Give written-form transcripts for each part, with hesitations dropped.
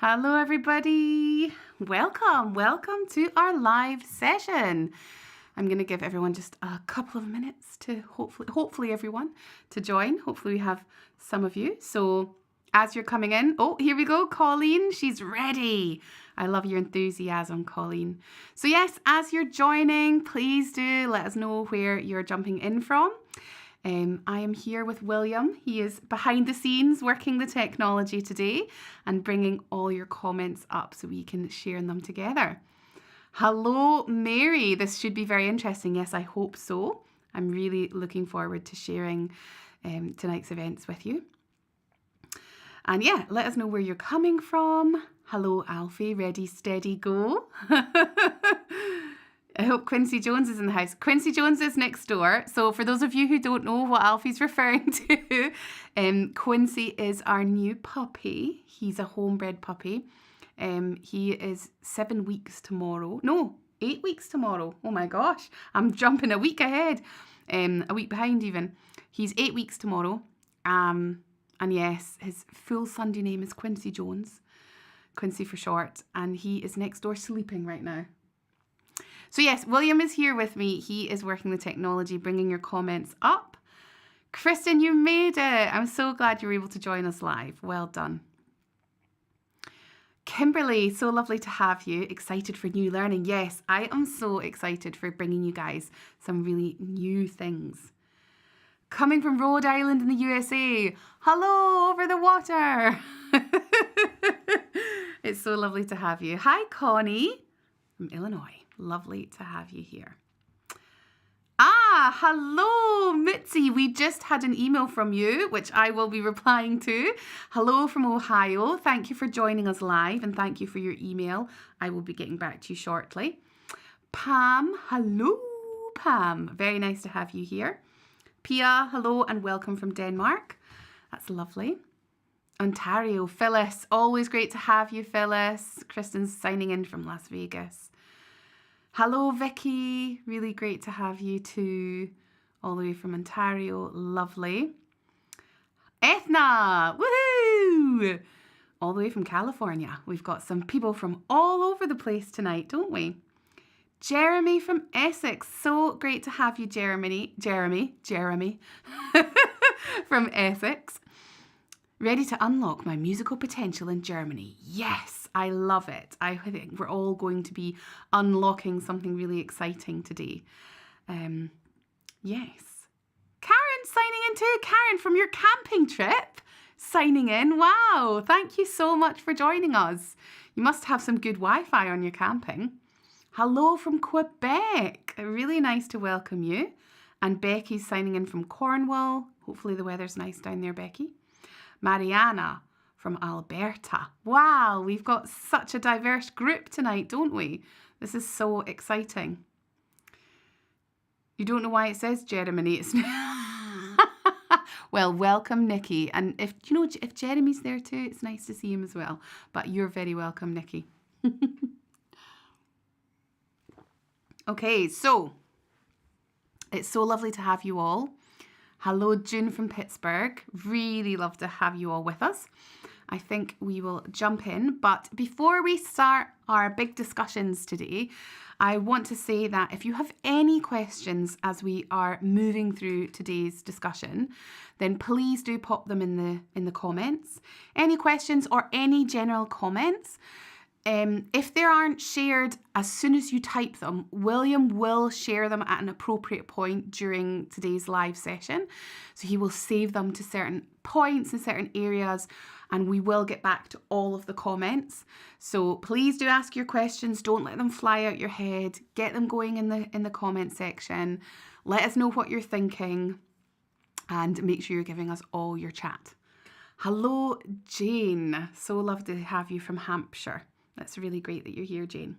Hello everybody, welcome to our live session. I'm going to give everyone just a couple of minutes to hopefully everyone to join. Hopefully we have some of you. So as you're coming in, oh, here we go, Colleen, she's ready. I love your enthusiasm, Colleen. So yes, as you're joining, please do let us know where you're jumping in from. I am here with William. He is behind the scenes working the technology today and bringing all your comments up so we can share them together. Hello, Mary. This should be very interesting. Yes, I hope so. I'm really looking forward to sharing tonight's events with you. And yeah, let us know where you're coming from. Hello, Alfie. Ready, steady, go. I hope Quincy Jones is in the house. Quincy Jones is next door. So for those of you who don't know what Alfie's referring to, Quincy is our new puppy. He's a homebred puppy. He is 7 weeks tomorrow. No, 8 weeks tomorrow. Oh my gosh. I'm jumping a week ahead. A week behind even. He's 8 weeks tomorrow. And yes, his full Sunday name is Quincy Jones. Quincy for short. And he is next door sleeping right now. So yes, William is here with me. He is working the technology, bringing your comments up. Kristen, you made it. I'm so glad you were able to join us live. Well done. Kimberly, so lovely to have you. Excited for new learning. Yes, I am so excited for bringing you guys some really new things. Coming from Rhode Island in the USA. Hello, over the water. It's so lovely to have you. Hi, Connie from Illinois. Lovely to have you here. Hello, Mitzi. We just had an email from you, which I will be replying to. Hello from Ohio. Thank you for joining us live and thank you for your email. I will be getting back to you shortly. Pam, hello, Pam. Very nice to have you here. Pia, hello and welcome from Denmark. That's lovely. Ontario, Phyllis. Always great to have you, Phyllis. Kristen's signing in from Las Vegas. Hello, Vicky. Really great to have you too. All the way from Ontario. Lovely. Ethna. Woohoo! All the way from California. We've got some people from all over the place tonight, don't we? Jeremy from Essex. So great to have you, Jeremy. From Essex. Ready to unlock my musical potential in Germany. Yes, I love it. I think we're all going to be unlocking something really exciting today. Yes. Karen signing in too. Karen from your camping trip signing in. Wow, thank you so much for joining us. You must have some good Wi-Fi on your camping. Hello from Quebec. Really nice to welcome you. And Becky's signing in from Cornwall. Hopefully the weather's nice down there, Becky. Mariana from Alberta. Wow, we've got such a diverse group tonight, don't we? This is so exciting. You don't know why it says Jeremy. It's well, welcome, Nikki. And if Jeremy's there too, it's nice to see him as well. But you're very welcome, Nikki. Okay, so it's so lovely to have you all. Hello, June from Pittsburgh. Really love to have you all with us. I think we will jump in. But before we start our big discussions today, I want to say that if you have any questions as we are moving through today's discussion, then please do pop them in the comments. Any questions or any general comments, if they aren't shared as soon as you type them, William will share them at an appropriate point during today's live session. So he will save them to certain points in certain areas and we will get back to all of the comments. So please do ask your questions. Don't let them fly out your head. Get them going in the comment section. Let us know what you're thinking and make sure you're giving us all your chat. Hello, Jane. So love to have you from Hampshire. That's really great that you're here, Jane.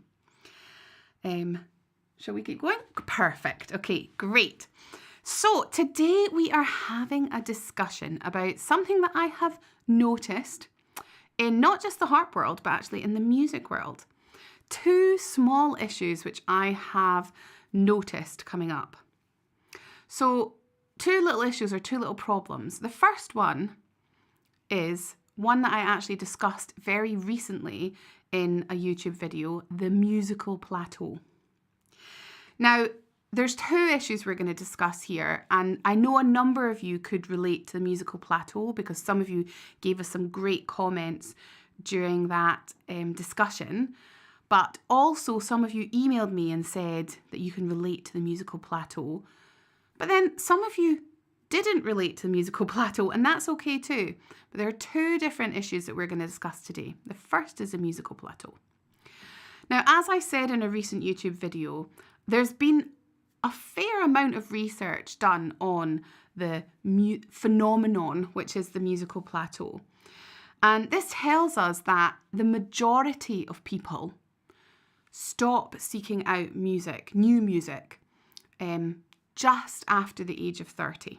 Shall we keep going? Perfect. Okay, great. So today we are having a discussion about something that I have noticed in not just the harp world, but actually in the music world. Two small issues which I have noticed coming up. So two little issues or two little problems. The first one is one that I actually discussed very recently in a YouTube video, the musical plateau. Now, there's two issues we're going to discuss here, and I know a number of you could relate to the musical plateau because some of you gave us some great comments during that discussion, but also some of you emailed me and said that you can relate to the musical plateau, but then some of you didn't relate to the musical plateau, and that's okay too. But there are two different issues that we're going to discuss today. The first is the musical plateau. Now, as I said in a recent YouTube video, there's been a fair amount of research done on the phenomenon, which is the musical plateau. And this tells us that the majority of people stop seeking out music, new music, just after the age of 30.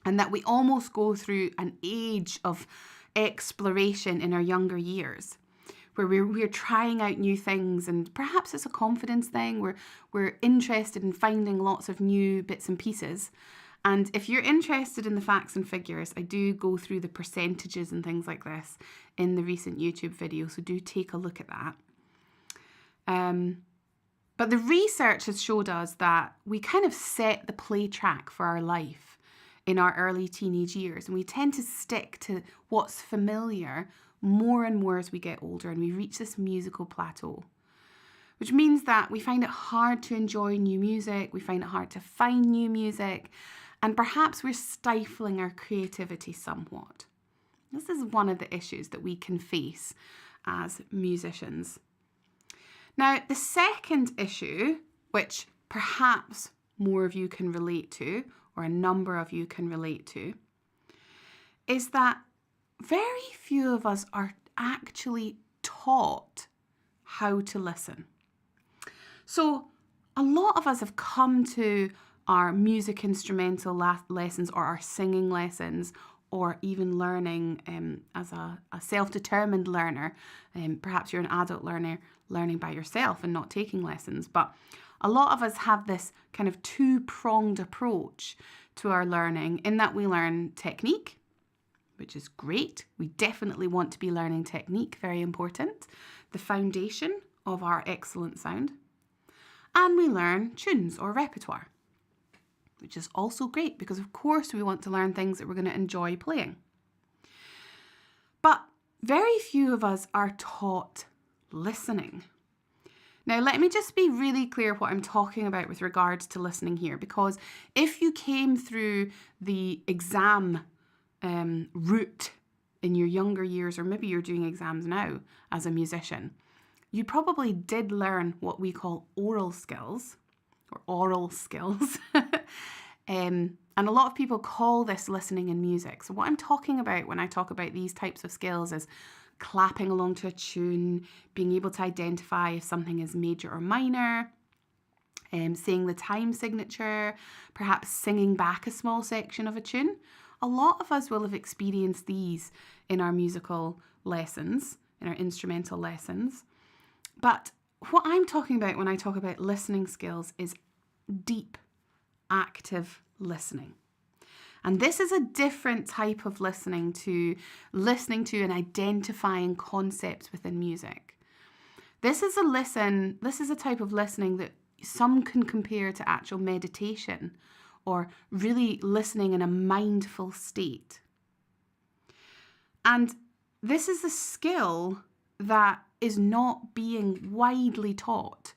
And that we almost go through an age of exploration in our younger years, where we're trying out new things, and perhaps it's a confidence thing. We're interested in finding lots of new bits and pieces. And if you're interested in the facts and figures, I do go through the percentages and things like this in the recent YouTube video, so do take a look at that. But the research has showed us that we kind of set the play track for our life in our early teenage years, and we tend to stick to what's familiar more and more as we get older, and we reach this musical plateau, which means that we find it hard to enjoy new music, we find it hard to find new music, and perhaps we're stifling our creativity somewhat. This is one of the issues that we can face as musicians. Now, the second issue, which perhaps more of you can relate to, or a number of you can relate to, is that very few of us are actually taught how to listen. So a lot of us have come to our music instrumental lessons or our singing lessons, or even learning as a self-determined learner. Perhaps you're an adult learner learning by yourself and not taking lessons. But a lot of us have this kind of two-pronged approach to our learning, in that we learn technique, which is great. We definitely want to be learning technique, very important, the foundation of our excellent sound. And we learn tunes or repertoire, which is also great because of course we want to learn things that we're going to enjoy playing. But very few of us are taught listening. Now, let me just be really clear what I'm talking about with regards to listening here, because if you came through the exam route in your younger years, or maybe you're doing exams now as a musician, you probably did learn what we call oral skills, or oral skills. And a lot of people call this listening in music. So what I'm talking about when I talk about these types of skills is clapping along to a tune, being able to identify if something is major or minor, saying the time signature, perhaps singing back a small section of a tune. A lot of us will have experienced these in our musical lessons, in our instrumental lessons. But what I'm talking about when I talk about listening skills is deep, active listening. And this is a different type of listening to and identifying concepts within music. This is a type of listening that some can compare to actual meditation, or really listening in a mindful state. And this is a skill that is not being widely taught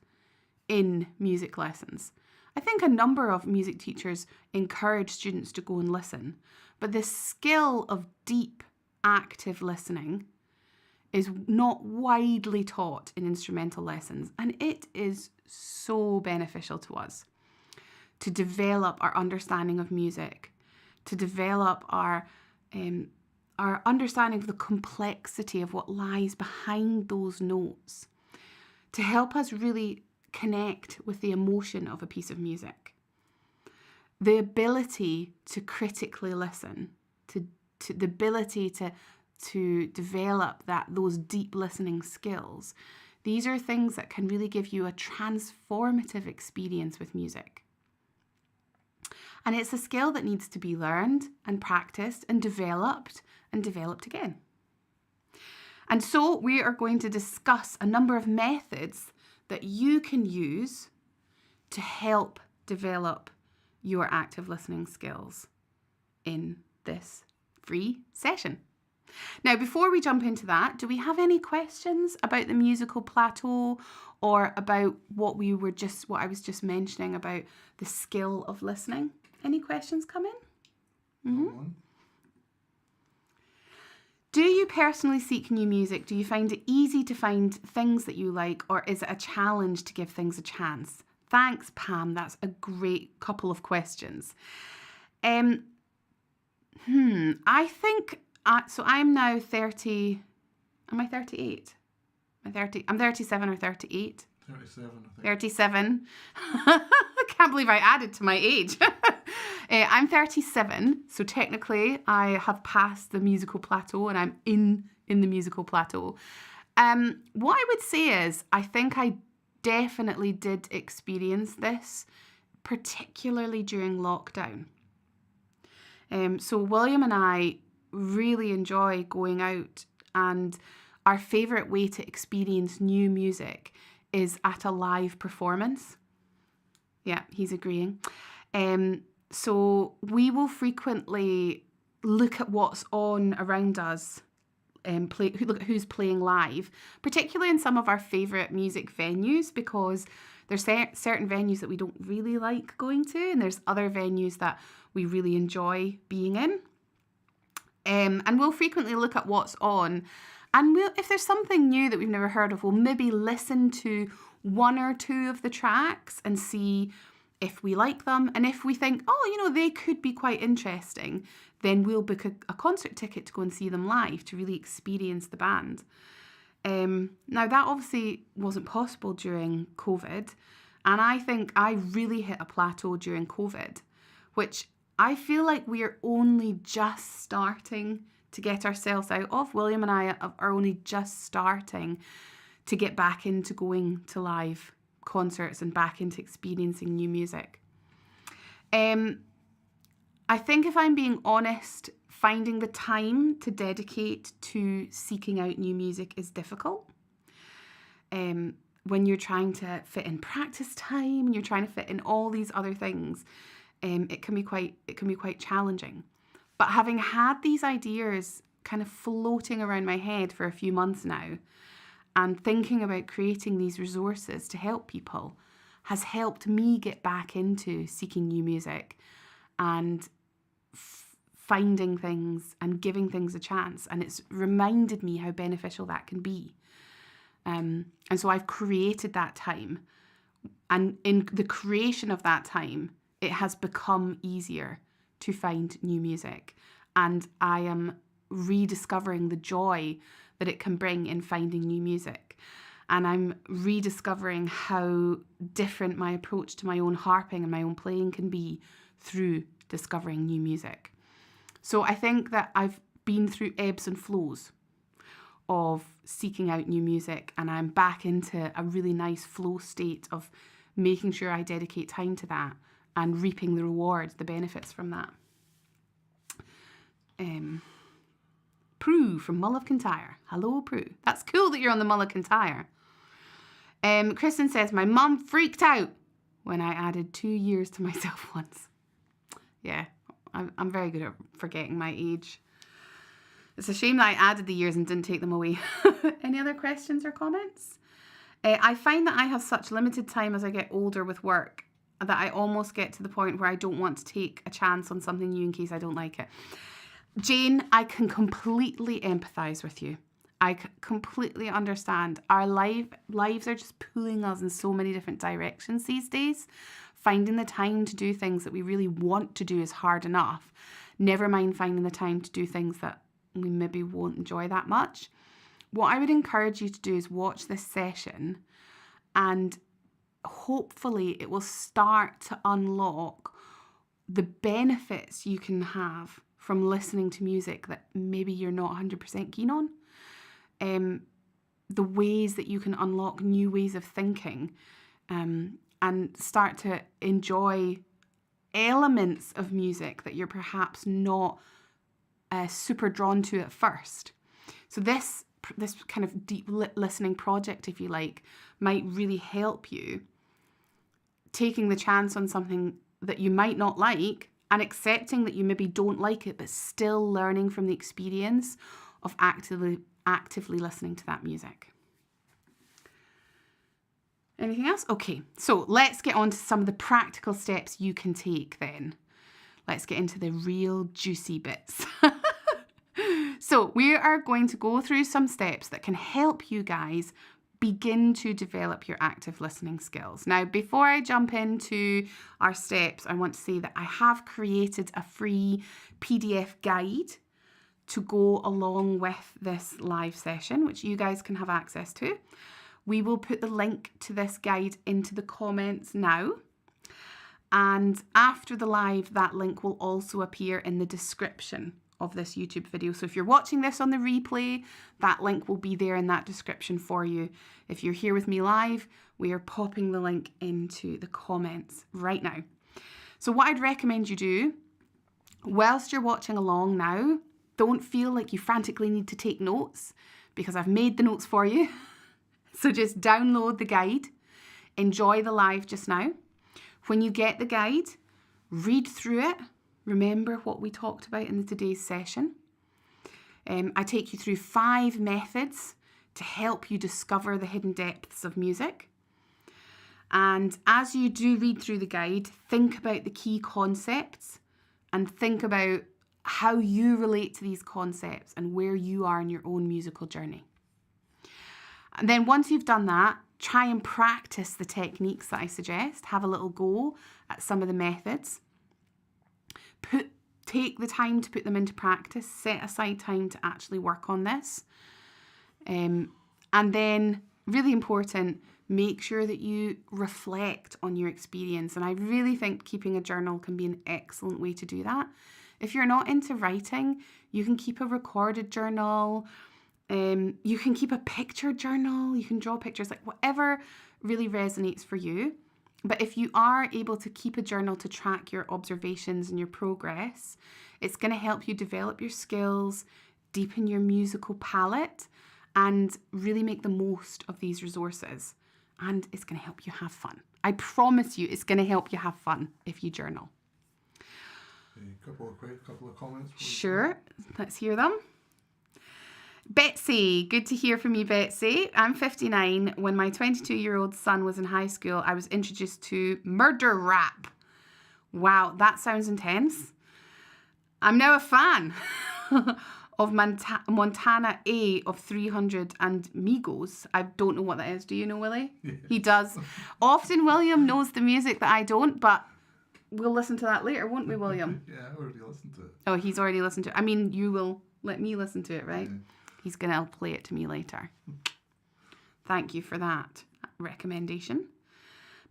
in music lessons. I think a number of music teachers encourage students to go and listen, but the skill of deep, active listening is not widely taught in instrumental lessons, and it is so beneficial to us to develop our understanding of music, to develop our understanding of the complexity of what lies behind those notes, to help us really connect with the emotion of a piece of music. The ability to critically listen, to the ability to develop those deep listening skills. These are things that can really give you a transformative experience with music. And it's a skill that needs to be learned and practiced and developed again. And so we are going to discuss a number of methods that you can use to help develop your active listening skills in this free session. Now, before we jump into that, do we have any questions about the musical plateau or about what I was just mentioning about the skill of listening? Any questions come in? Mm-hmm. Do you personally seek new music? Do you find it easy to find things that you like, or is it a challenge to give things a chance? Thanks, Pam. That's a great couple of questions. I think, so I'm now 30, am I 38? I'm 37 or 38. 37, I think. 37. I can't believe I added to my age. I'm 37, so technically I have passed the musical plateau and I'm in the musical plateau. What I would say is I think I definitely did experience this, particularly during lockdown. So William and I really enjoy going out, and our favourite way to experience new music is at a live performance. Yeah, he's agreeing. So we will frequently look at what's on around us, look at who's playing live, particularly in some of our favourite music venues, because there's certain venues that we don't really like going to, and there's other venues that we really enjoy being in. And we'll frequently look at what's on, and if there's something new that we've never heard of, we'll maybe listen to one or two of the tracks and see if we like them. And if we think, they could be quite interesting, then we'll book a concert ticket to go and see them live to really experience the band. Now, that obviously wasn't possible during COVID. And I think I really hit a plateau during COVID, which I feel like we are only just starting to get ourselves out of. William and I are only just starting to get back into going to live concerts and back into experiencing new music. I think, if I'm being honest, finding the time to dedicate to seeking out new music is difficult. When you're trying to fit in practice time and you're trying to fit in all these other things, it can be quite challenging. But having had these ideas kind of floating around my head for a few months now, and thinking about creating these resources to help people, has helped me get back into seeking new music and finding things and giving things a chance. And it's reminded me how beneficial that can be. And so I've created that time. And in the creation of that time, it has become easier to find new music. And I am rediscovering the joy that it can bring in finding new music. And I'm rediscovering how different my approach to my own harping and my own playing can be through discovering new music. So I think that I've been through ebbs and flows of seeking out new music, and I'm back into a really nice flow state of making sure I dedicate time to that and reaping the rewards, the benefits from that. Prue from Mull of Kintyre. Hello, Prue. That's cool that you're on the Mull of Kintyre. Kristen says, my mum freaked out when I added 2 years to myself once. Yeah, I'm very good at forgetting my age. It's a shame that I added the years and didn't take them away. Any other questions or comments? I find that I have such limited time as I get older with work that I almost get to the point where I don't want to take a chance on something new in case I don't like it. Jane, I can completely empathise with you. I completely understand. Our lives are just pulling us in so many different directions these days. Finding the time to do things that we really want to do is hard enough. Never mind finding the time to do things that we maybe won't enjoy that much. What I would encourage you to do is watch this session, and hopefully it will start to unlock the benefits you can have from listening to music that maybe you're not 100% keen on. The ways that you can unlock new ways of thinking, and start to enjoy elements of music that you're perhaps not super drawn to at first. So this this kind of deep listening project, if you like, might really help you taking the chance on something that you might not like and accepting that you maybe don't like it, but still learning from the experience of actively listening to that music. Anything else? Okay, so let's get on to some of the practical steps you can take then. Let's get into the real juicy bits. So we are going to go through some steps that can help you guys begin to develop your active listening skills. Now, before I jump into our steps, I want to say that I have created a free PDF guide to go along with this live session, which you guys can have access to. We will put the link to this guide into the comments now. And after the live, that link will also appear in the description of this YouTube video. So if you're watching this on the replay, that link will be there in that description for you. If you're here with me live, we are popping the link into the comments right now. So what I'd recommend you do, whilst you're watching along now, don't feel like you frantically need to take notes because I've made the notes for you. So just download the guide, enjoy the live just now. When you get the guide, read through it. Remember what we talked about in today's session. I take you through 5 methods to help you discover the hidden depths of music. And as you do read through the guide, think about the key concepts and think about how you relate to these concepts and where you are in your own musical journey. And then once you've done that, try and practice the techniques that I suggest. Have a little go at some of the methods. Take the time to put them into practice. Set aside time to actually work on this. And then, really important, make sure that you reflect on your experience. And I really think keeping a journal can be an excellent way to do that. If you're not into writing, you can keep a recorded journal. You can keep a picture journal. You can draw pictures, like whatever really resonates for you. But if you are able to keep a journal to track your observations and your progress, it's going to help you develop your skills, deepen your musical palette, and really make the most of these resources. And it's going to help you have fun. I promise you it's going to help you have fun if you journal. A couple of comments. Sure, let's hear them. Betsy, good to hear from you, Betsy. I'm 59. When my 22-year-old son was in high school, I was introduced to murder rap. Wow, that sounds intense. I'm now a fan of Montana A of 300 and Migos. I don't know what that is. Do you know, Willie? Yeah. He does. Often William knows the music that I don't, but we'll listen to that later, won't we, William? Yeah, I already listened to it. Oh, he's already listened to it. I mean, you will let me listen to it, right? Yeah. He's going to play it to me later. Thank you for that recommendation.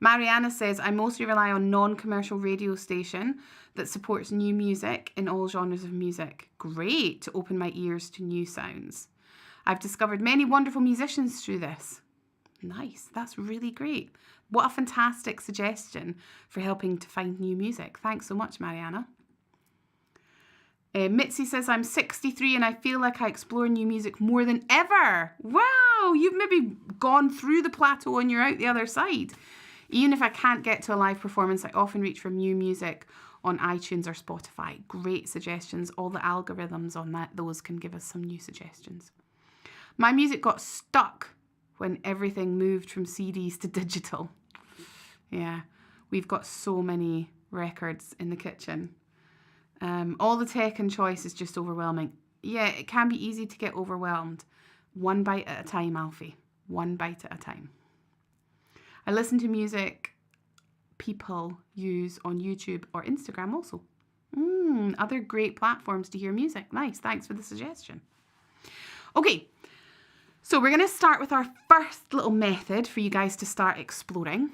Mariana says, I mostly rely on non-commercial radio station that supports new music in all genres of music. Great to open my ears to new sounds. I've discovered many wonderful musicians through this. Nice. That's really great. What a fantastic suggestion for helping to find new music. Thanks so much, Mariana. Mitzi says, I'm 63 and I feel like I explore new music more than ever. Wow, you've maybe gone through the plateau and you're out the other side. Even if I can't get to a live performance, I often reach for new music on iTunes or Spotify. Great suggestions. All the algorithms on those can give us some new suggestions. My music got stuck when everything moved from CDs to digital. Yeah, we've got so many records in the kitchen. All the tech and choice is just overwhelming. Yeah, it can be easy to get overwhelmed. One bite at a time, Alfie. One bite at a time. I listen to music people use on YouTube or Instagram also. Other great platforms to hear music. Nice, thanks for the suggestion. Okay, so we're going to start with our first little method for you guys to start exploring.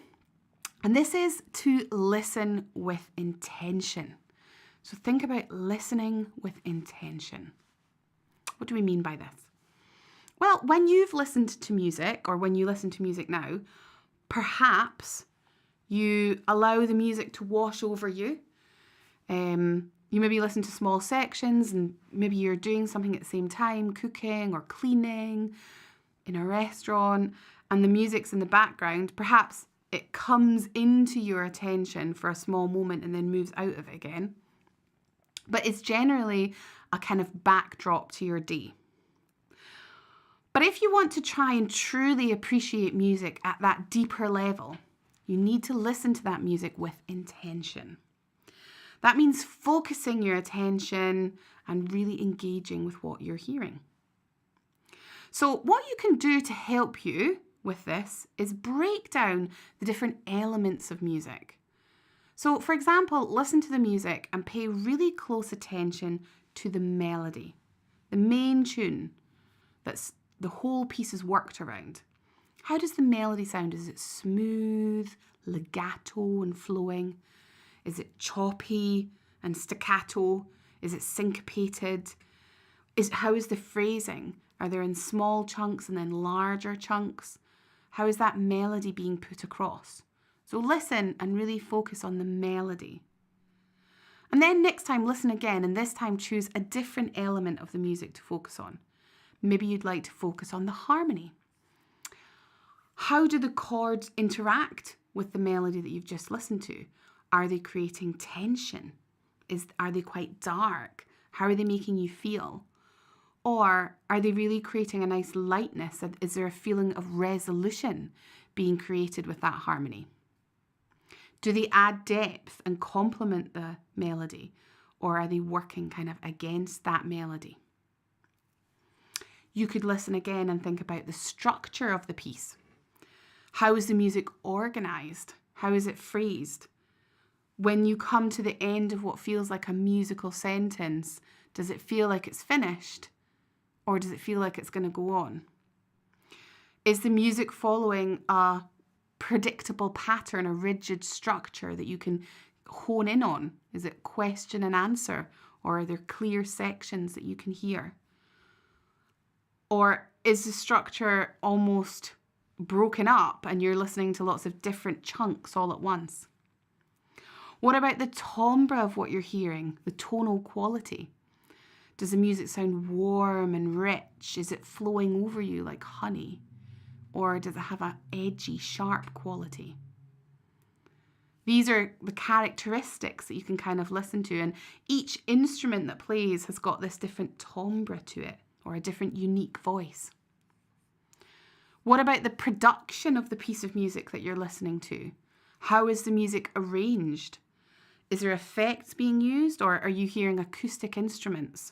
And this is to listen with intention. So think about listening with intention. What do we mean by this? Well, when you've listened to music, or when you listen to music now, perhaps you allow the music to wash over you. You maybe listen to small sections and maybe you're doing something at the same time, cooking or cleaning in a restaurant, and the music's in the background. Perhaps it comes into your attention for a small moment and then moves out of it again. But it's generally a kind of backdrop to your day. But if you want to try and truly appreciate music at that deeper level, you need to listen to that music with intention. That means focusing your attention and really engaging with what you're hearing. So what you can do to help you with this is break down the different elements of music. So for example, listen to the music and pay really close attention to the melody, the main tune that's the whole piece is worked around. How does the melody sound? Is it smooth, legato and flowing? Is it choppy and staccato? Is it syncopated? How is the phrasing? Are they in small chunks and then larger chunks? How is that melody being put across? So listen and really focus on the melody. And then next time listen again, and this time choose a different element of the music to focus on. Maybe you'd like to focus on the harmony. How do the chords interact with the melody that you've just listened to? Are they creating tension? Are they quite dark? How are they making you feel? Or are they really creating a nice lightness? Is there a feeling of resolution being created with that harmony? Do they add depth and complement the melody? Or are they working kind of against that melody? You could listen again and think about the structure of the piece. How is the music organized? How is it phrased? When you come to the end of what feels like a musical sentence, does it feel like it's finished? Or does it feel like it's going to go on? Is the music following a predictable pattern, a rigid structure that you can hone in on? Is it question and answer? Or are there clear sections that you can hear? Or is the structure almost broken up and you're listening to lots of different chunks all at once? What about the timbre of what you're hearing, the tonal quality? Does the music sound warm and rich? Is it flowing over you like honey? Or does it have an edgy, sharp quality? These are the characteristics that you can kind of listen to, and each instrument that plays has got this different timbre to it, or a different unique voice. What about the production of the piece of music that you're listening to? How is the music arranged? Is there effects being used, or are you hearing acoustic instruments?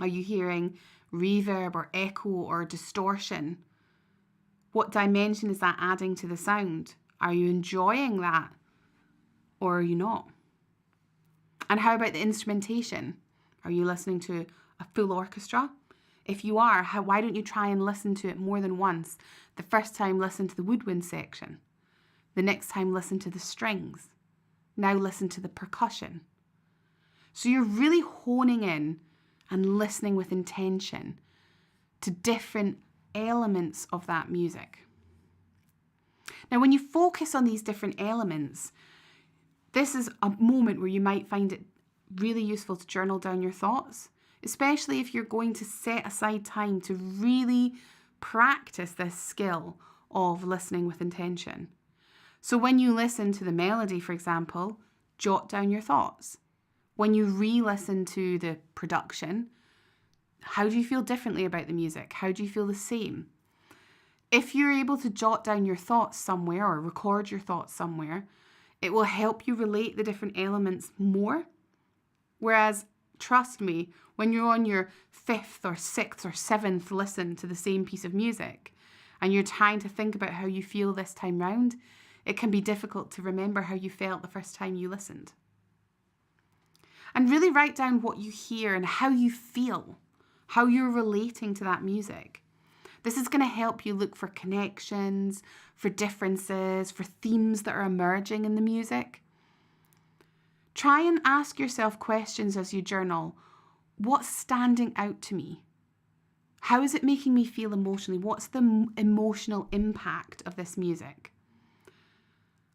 Are you hearing reverb or echo or distortion? What dimension is that adding to the sound? Are you enjoying that, or are you not? And how about the instrumentation? Are you listening to a full orchestra? If you are, why don't you try and listen to it more than once? The first time, listen to the woodwind section. The next time, listen to the strings. Now listen to the percussion. So you're really honing in and listening with intention to different elements of that music. Now, when you focus on these different elements, this is a moment where you might find it really useful to journal down your thoughts, especially if you're going to set aside time to really practice this skill of listening with intention. So when you listen to the melody, for example, jot down your thoughts. When you re-listen to the production, how do you feel differently about the music? How do you feel the same? If you're able to jot down your thoughts somewhere or record your thoughts somewhere, it will help you relate the different elements more. Whereas, trust me, when you're on your 5th or 6th or 7th listen to the same piece of music and you're trying to think about how you feel this time round, it can be difficult to remember how you felt the first time you listened. And really write down what you hear and how you feel, how you're relating to that music. This is going to help you look for connections, for differences, for themes that are emerging in the music. Try and ask yourself questions as you journal. What's standing out to me? How is it making me feel emotionally? What's the emotional impact of this music?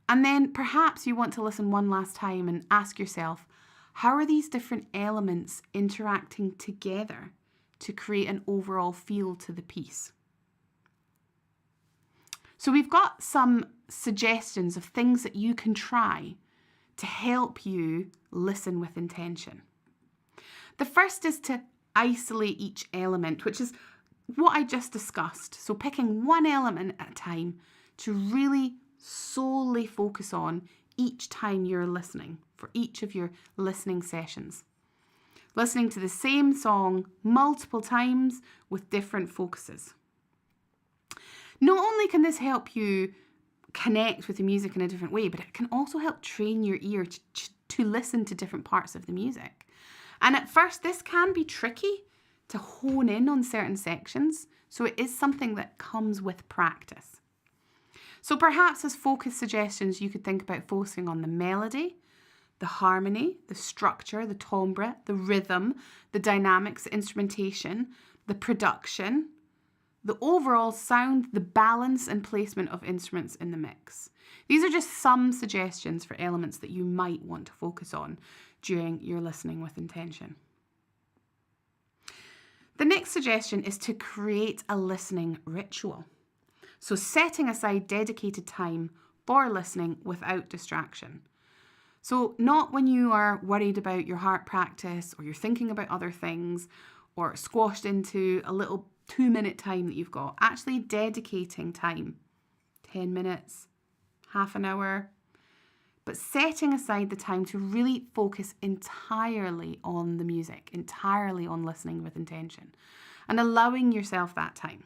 And then perhaps you want to listen one last time and ask yourself, How are these different elements interacting together to create an overall feel to the piece? So we've got some suggestions of things that you can try to help you listen with intention. The first is to isolate each element, which is what I just discussed. So picking one element at a time to really solely focus on each time you're listening, for each of your listening sessions. Listening to the same song multiple times with different focuses. Not only can this help you connect with the music in a different way, but it can also help train your ear to listen to different parts of the music. And at first, this can be tricky to hone in on certain sections, so it is something that comes with practice. So perhaps as focus suggestions, you could think about focusing on the melody, the harmony, the structure, the timbre, the rhythm, the dynamics, the instrumentation, the production, the overall sound, the balance and placement of instruments in the mix. These are just some suggestions for elements that you might want to focus on during your listening with intention. The next suggestion is to create a listening ritual. So setting aside dedicated time for listening without distraction. So not when you are worried about your harp practice or you're thinking about other things or squashed into a little 2-minute time that you've got. Actually dedicating time, 10 minutes, half an hour, but setting aside the time to really focus entirely on the music, entirely on listening with intention, and allowing yourself that time.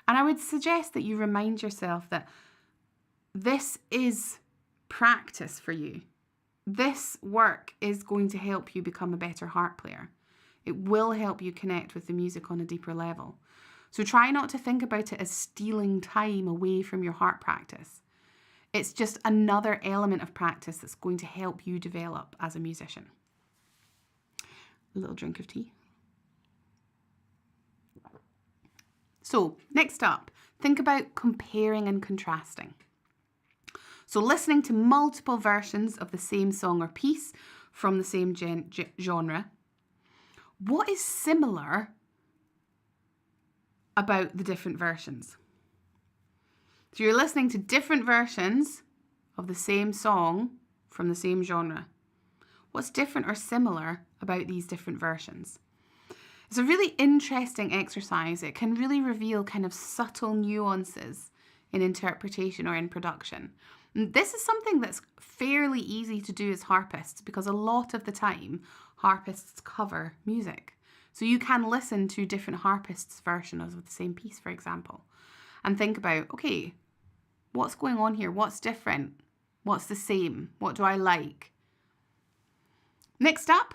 And I would suggest that you remind yourself that this is practice for you. This work is going to help you become a better harp player. It will help you connect with the music on a deeper level. So try not to think about it as stealing time away from your harp practice. It's just another element of practice that's going to help you develop as a musician. A little drink of tea. So next up, think about comparing and contrasting. So listening to multiple versions of the same song or piece from the same genre. What is similar about the different versions? So you're listening to different versions of the same song from the same genre. What's different or similar about these different versions? It's a really interesting exercise. It can really reveal kind of subtle nuances in interpretation or in production. And this is something that's fairly easy to do as harpists because a lot of the time harpists cover music. So you can listen to different harpists' versions of the same piece, for example, and think about, okay, what's going on here? What's different? What's the same? What do I like? Next up,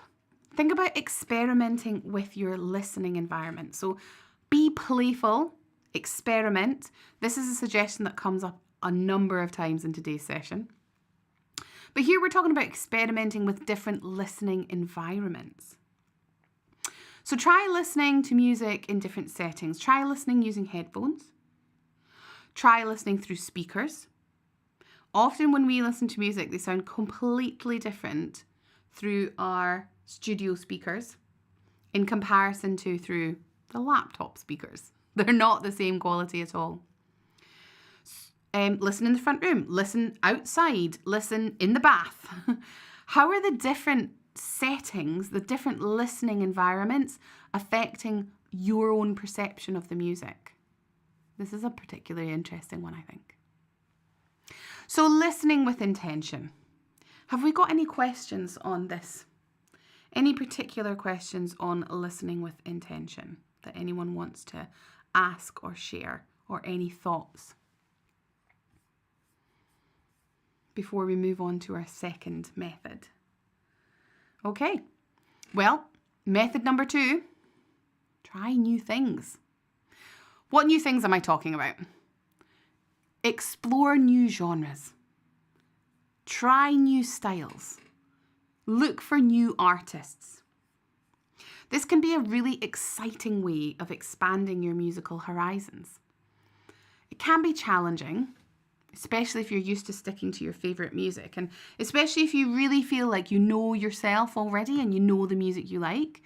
think about experimenting with your listening environment. So be playful, experiment. This is a suggestion that comes up a number of times in today's session. But here we're talking about experimenting with different listening environments. So try listening to music in different settings. Try listening using headphones. Try listening through speakers. Often when we listen to music, they sound completely different through our studio speakers in comparison to through the laptop speakers. They're not the same quality at all. Listen in the front room, listen outside, listen in the bath. How are the different settings, the different listening environments affecting your own perception of the music? This is a particularly interesting one, I think. So listening with intention. Have we got any questions on this? Any particular questions on listening with intention that anyone wants to ask or share, or any thoughts? Before we move on to our second method. Okay, well, method number 2, try new things. What new things am I talking about? Explore new genres. Try new styles. Look for new artists. This can be a really exciting way of expanding your musical horizons. It can be challenging, especially if you're used to sticking to your favourite music, and especially if you really feel like you know yourself already and you know the music you like.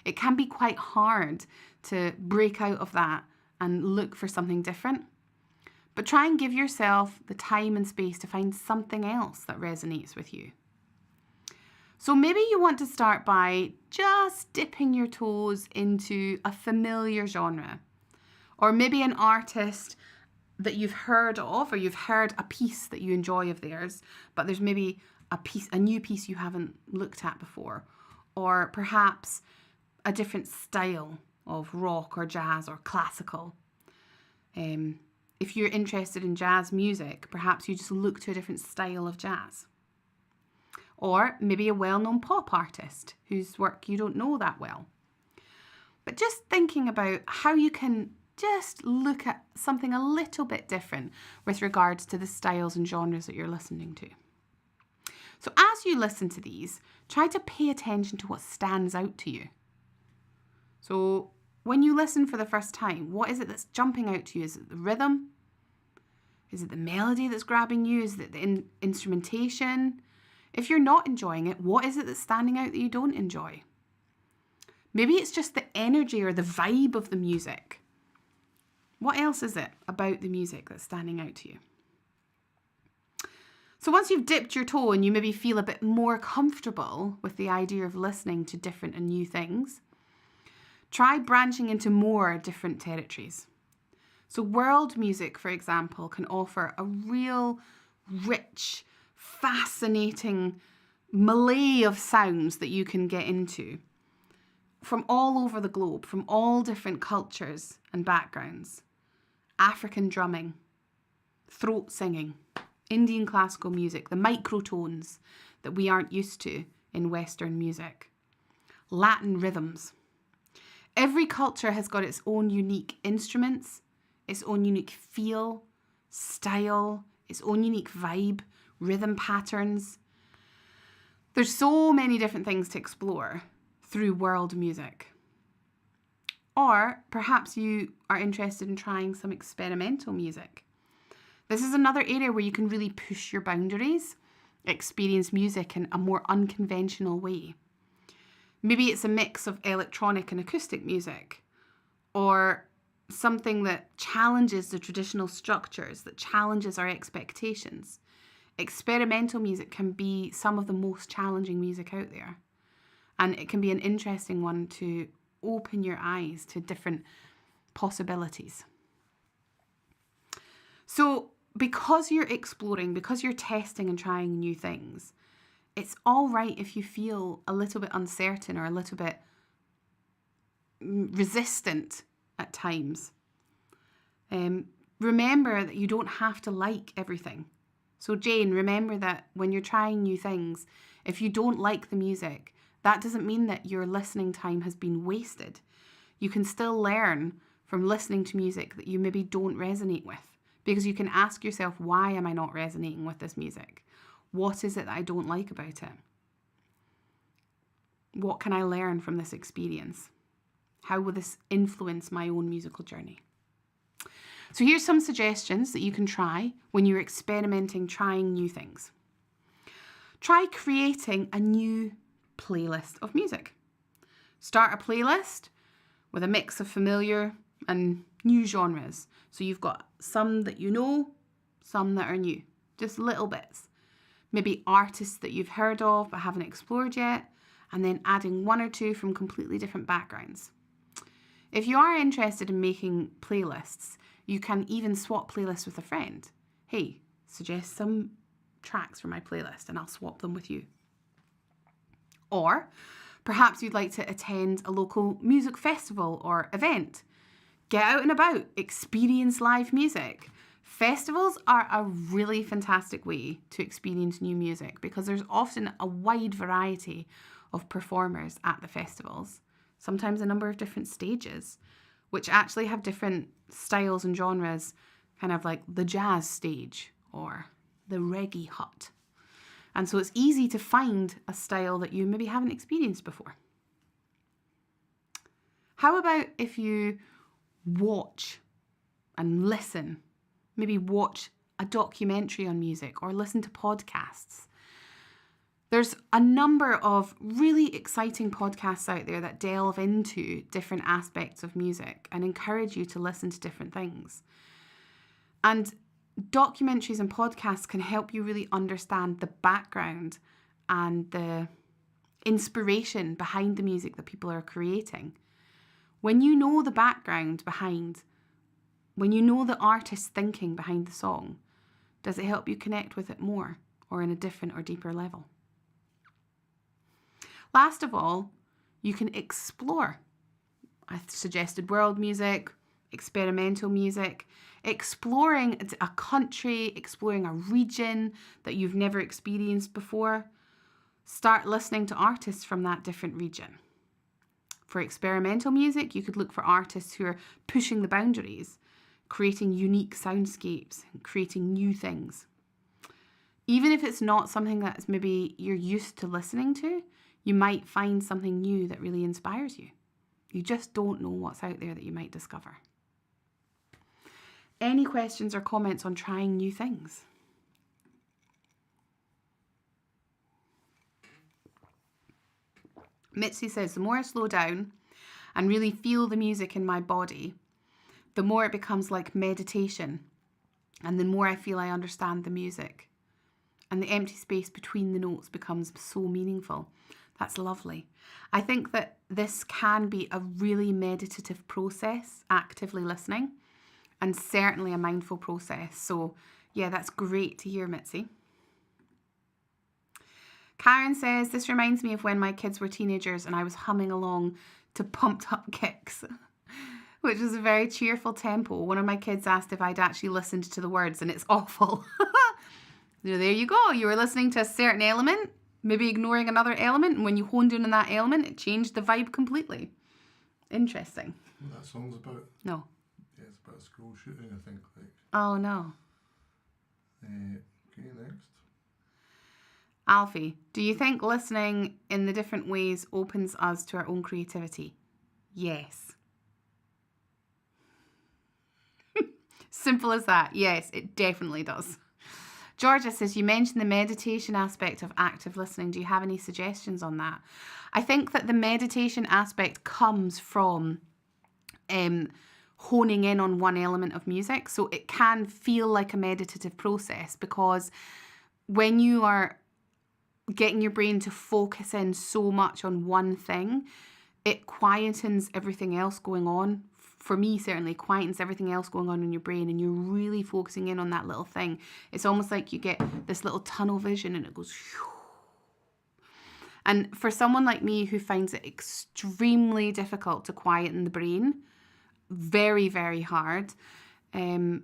It can be quite hard to break out of that and look for something different. But try and give yourself the time and space to find something else that resonates with you. So maybe you want to start by just dipping your toes into a familiar genre, or maybe an artist that you've heard of, or you've heard a piece that you enjoy of theirs, but there's maybe a new piece you haven't looked at before, or perhaps a different style of rock or jazz or classical. If you're interested in jazz music, perhaps you just look to a different style of jazz. Or maybe a well-known pop artist whose work you don't know that well. But just thinking about how you can just look at something a little bit different with regards to the styles and genres that you're listening to. So as you listen to these, try to pay attention to what stands out to you. So when you listen for the first time, what is it that's jumping out to you? Is it the rhythm? Is it the melody that's grabbing you? Is it the instrumentation? If you're not enjoying it, what is it that's standing out that you don't enjoy? Maybe it's just the energy or the vibe of the music. What else is it about the music that's standing out to you? So once you've dipped your toe and you maybe feel a bit more comfortable with the idea of listening to different and new things, try branching into more different territories. So world music, for example, can offer a real rich, fascinating melee of sounds that you can get into from all over the globe, from all different cultures and backgrounds. African drumming, throat singing, Indian classical music, the microtones that we aren't used to in Western music, Latin rhythms. Every culture has got its own unique instruments, its own unique feel, style, its own unique vibe, rhythm patterns. There's so many different things to explore through world music. Or perhaps you are interested in trying some experimental music. This is another area where you can really push your boundaries, experience music in a more unconventional way. Maybe it's a mix of electronic and acoustic music, or something that challenges the traditional structures, that challenges our expectations. Experimental music can be some of the most challenging music out there, and it can be an interesting one to open your eyes to different possibilities. So because you're exploring, because you're testing and trying new things, it's all right if you feel a little bit uncertain or a little bit resistant at times. Remember that you don't have to like everything. So Jane, remember that when you're trying new things, if you don't like the music, that doesn't mean that your listening time has been wasted. You can still learn from listening to music that you maybe don't resonate with, because you can ask yourself, why am I not resonating with this music? What is it that I don't like about it? What can I learn from this experience? How will this influence my own musical journey? So here's some suggestions that you can try when you're experimenting, trying new things. Try creating a new playlist of music. Start a playlist with a mix of familiar and new genres. So you've got some that you know, some that are new, just little bits. Maybe artists that you've heard of but haven't explored yet, and then adding one or two from completely different backgrounds. If you are interested in making playlists, you can even swap playlists with a friend. Hey, suggest some tracks for my playlist and I'll swap them with you. Or perhaps you'd like to attend a local music festival or event. Get out and about, experience live music. Festivals are a really fantastic way to experience new music because there's often a wide variety of performers at the festivals, sometimes a number of different stages, which actually have different styles and genres, kind of like the jazz stage or the reggae hut. And so it's easy to find a style that you maybe haven't experienced before. How about if you watch and listen, maybe watch a documentary on music or listen to podcasts. There's a number of really exciting podcasts out there that delve into different aspects of music and encourage you to listen to different things. And documentaries and podcasts can help you really understand the background and the inspiration behind the music that people are creating. When you know the background behind, when you know the artist's thinking behind the song, does it help you connect with it more or in a different or deeper level? Last of all, you can explore. I suggested world music, experimental music, exploring a country, exploring a region that you've never experienced before. Start listening to artists from that different region. For experimental music, you could look for artists who are pushing the boundaries, creating unique soundscapes, and creating new things. Even if it's not something that maybe you're used to listening to, you might find something new that really inspires you. You just don't know what's out there that you might discover. Any questions or comments on trying new things? Mitzi says, the more I slow down and really feel the music in my body, the more it becomes like meditation, and the more I feel I understand the music. And the empty space between the notes becomes so meaningful. That's lovely. I think that this can be a really meditative process, actively listening, and certainly a mindful process. So yeah, that's great to hear, Mitzi. Karen says, this reminds me of when my kids were teenagers and I was humming along to Pumped Up Kicks, which is a very cheerful tempo. One of my kids asked if I'd actually listened to the words, and it's awful. There you go. You were listening to a certain element, maybe ignoring another element, and when you honed in on that element, it changed the vibe completely. Interesting. What that song's about? No. Yeah, it's about a school shooting, I think. Oh, no. Okay, next. Alfie, do you think listening in the different ways opens us to our own creativity? Yes. Simple as that. Yes, it definitely does. Georgia says, you mentioned the meditation aspect of active listening. Do you have any suggestions on that? I think that the meditation aspect comes from honing in on one element of music. So it can feel like a meditative process, because when you are getting your brain to focus in so much on one thing, it quietens everything else going on. For me, certainly, quietens everything else going on in your brain, and you're really focusing in on that little thing. It's almost like you get this little tunnel vision and it goes whew. And for someone like me who finds it extremely difficult to quieten the brain, very, very hard, when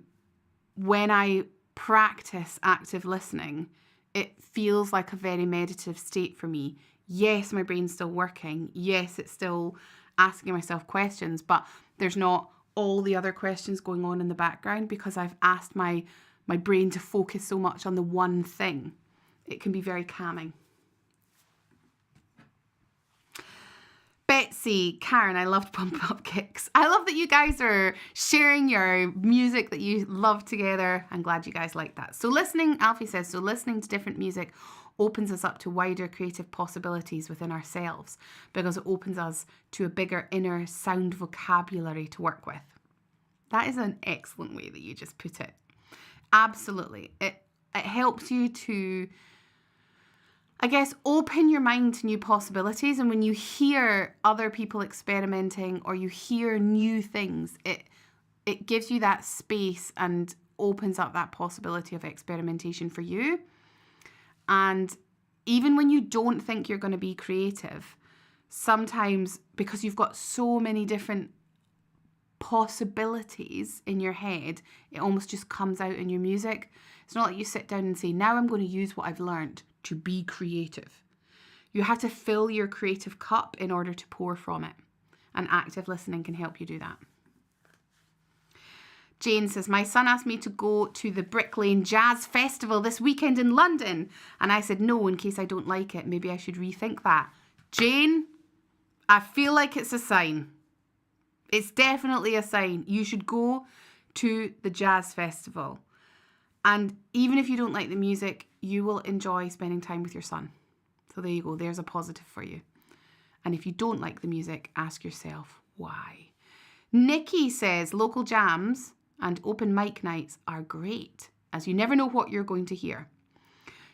I practice active listening, it feels like a very meditative state for me. Yes, my brain's still working. Yes, it's still asking myself questions, but there's not all the other questions going on in the background because I've asked my brain to focus so much on the one thing. It can be very calming. Betsy, Karen, I loved Pump Up Kicks. I love that you guys are sharing your music that you love together. I'm glad you guys like that. So listening, Alfie says, so listening to different music opens us up to wider creative possibilities within ourselves because it opens us to a bigger inner sound vocabulary to work with. That is an excellent way that you just put it. Absolutely. It helps you to, I guess, open your mind to new possibilities. And when you hear other people experimenting or you hear new things, it gives you that space and opens up that possibility of experimentation for you. And even when you don't think you're going to be creative, sometimes because you've got so many different possibilities in your head, it almost just comes out in your music. It's not like you sit down and say, now I'm going to use what I've learned to be creative. You have to fill your creative cup in order to pour from it. And active listening can help you do that. Jane says, my son asked me to go to the Brick Lane Jazz Festival this weekend in London. And I said, no, in case I don't like it. Maybe I should rethink that. Jane, I feel like it's a sign. It's definitely a sign. You should go to the Jazz Festival. And even if you don't like the music, you will enjoy spending time with your son. So there you go. There's a positive for you. And if you don't like the music, ask yourself why. Nikki says local jams and open mic nights are great, as you never know what you're going to hear.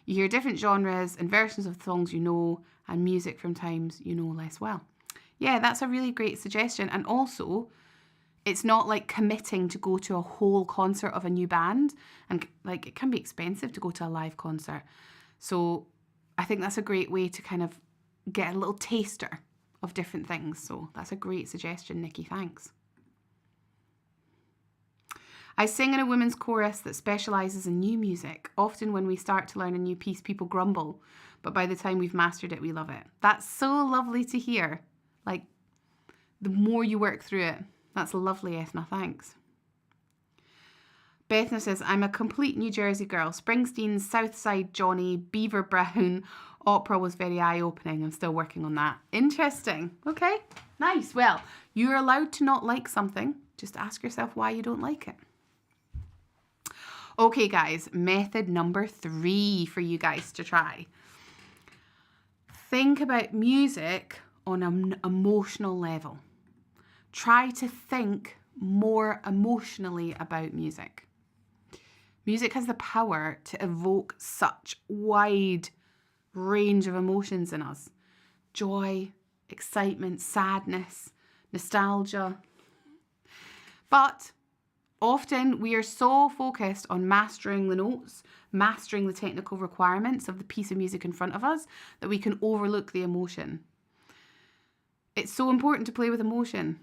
You hear different genres and versions of songs you know, and music from times you know less well. Yeah, that's a really great suggestion. And also, it's not like committing to go to a whole concert of a new band. And like, it can be expensive to go to a live concert. So I think that's a great way to kind of get a little taster of different things. So that's a great suggestion, Nikki. Thanks. I sing in a women's chorus that specialises in new music. Often when we start to learn a new piece, people grumble. But by the time we've mastered it, we love it. That's so lovely to hear. Like, the more you work through it. That's lovely, Ethna. Thanks. Bethna says, I'm a complete New Jersey girl. Springsteen's Southside Johnny, Beaver Brown, opera was very eye-opening. I'm still working on that. Interesting. Okay, nice. Well, you're allowed to not like something. Just ask yourself why you don't like it. Okay, guys, method number 3 for you guys to try. Think about music on an emotional level. Try to think more emotionally about music. Music has the power to evoke such wide range of emotions in us. Joy, excitement, sadness, nostalgia. But often we are so focused on mastering the notes, mastering the technical requirements of the piece of music in front of us, that we can overlook the emotion. It's so important to play with emotion.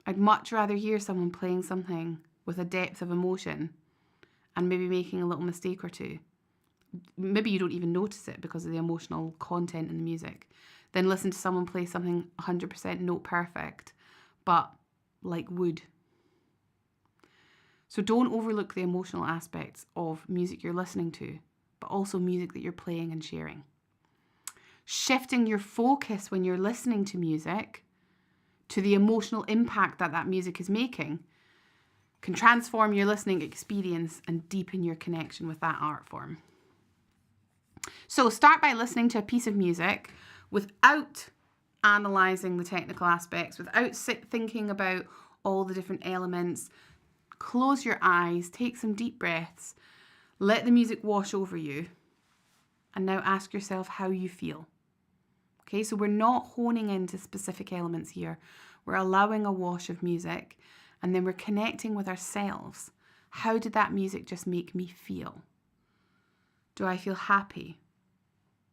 I'd much rather hear someone playing something with a depth of emotion and maybe making a little mistake or two. Maybe you don't even notice it because of the emotional content in the music. Then listen to someone play something 100% note perfect, but like wood. So don't overlook the emotional aspects of music you're listening to, but also music that you're playing and sharing. Shifting your focus when you're listening to music to the emotional impact that that music is making can transform your listening experience and deepen your connection with that art form. So start by listening to a piece of music without analysing the technical aspects, without thinking about all the different elements. Close your eyes, take some deep breaths, let the music wash over you, and now ask yourself how you feel. Okay, so we're not honing into specific elements here. We're allowing a wash of music, and then we're connecting with ourselves. How did that music just make me feel? Do I feel happy,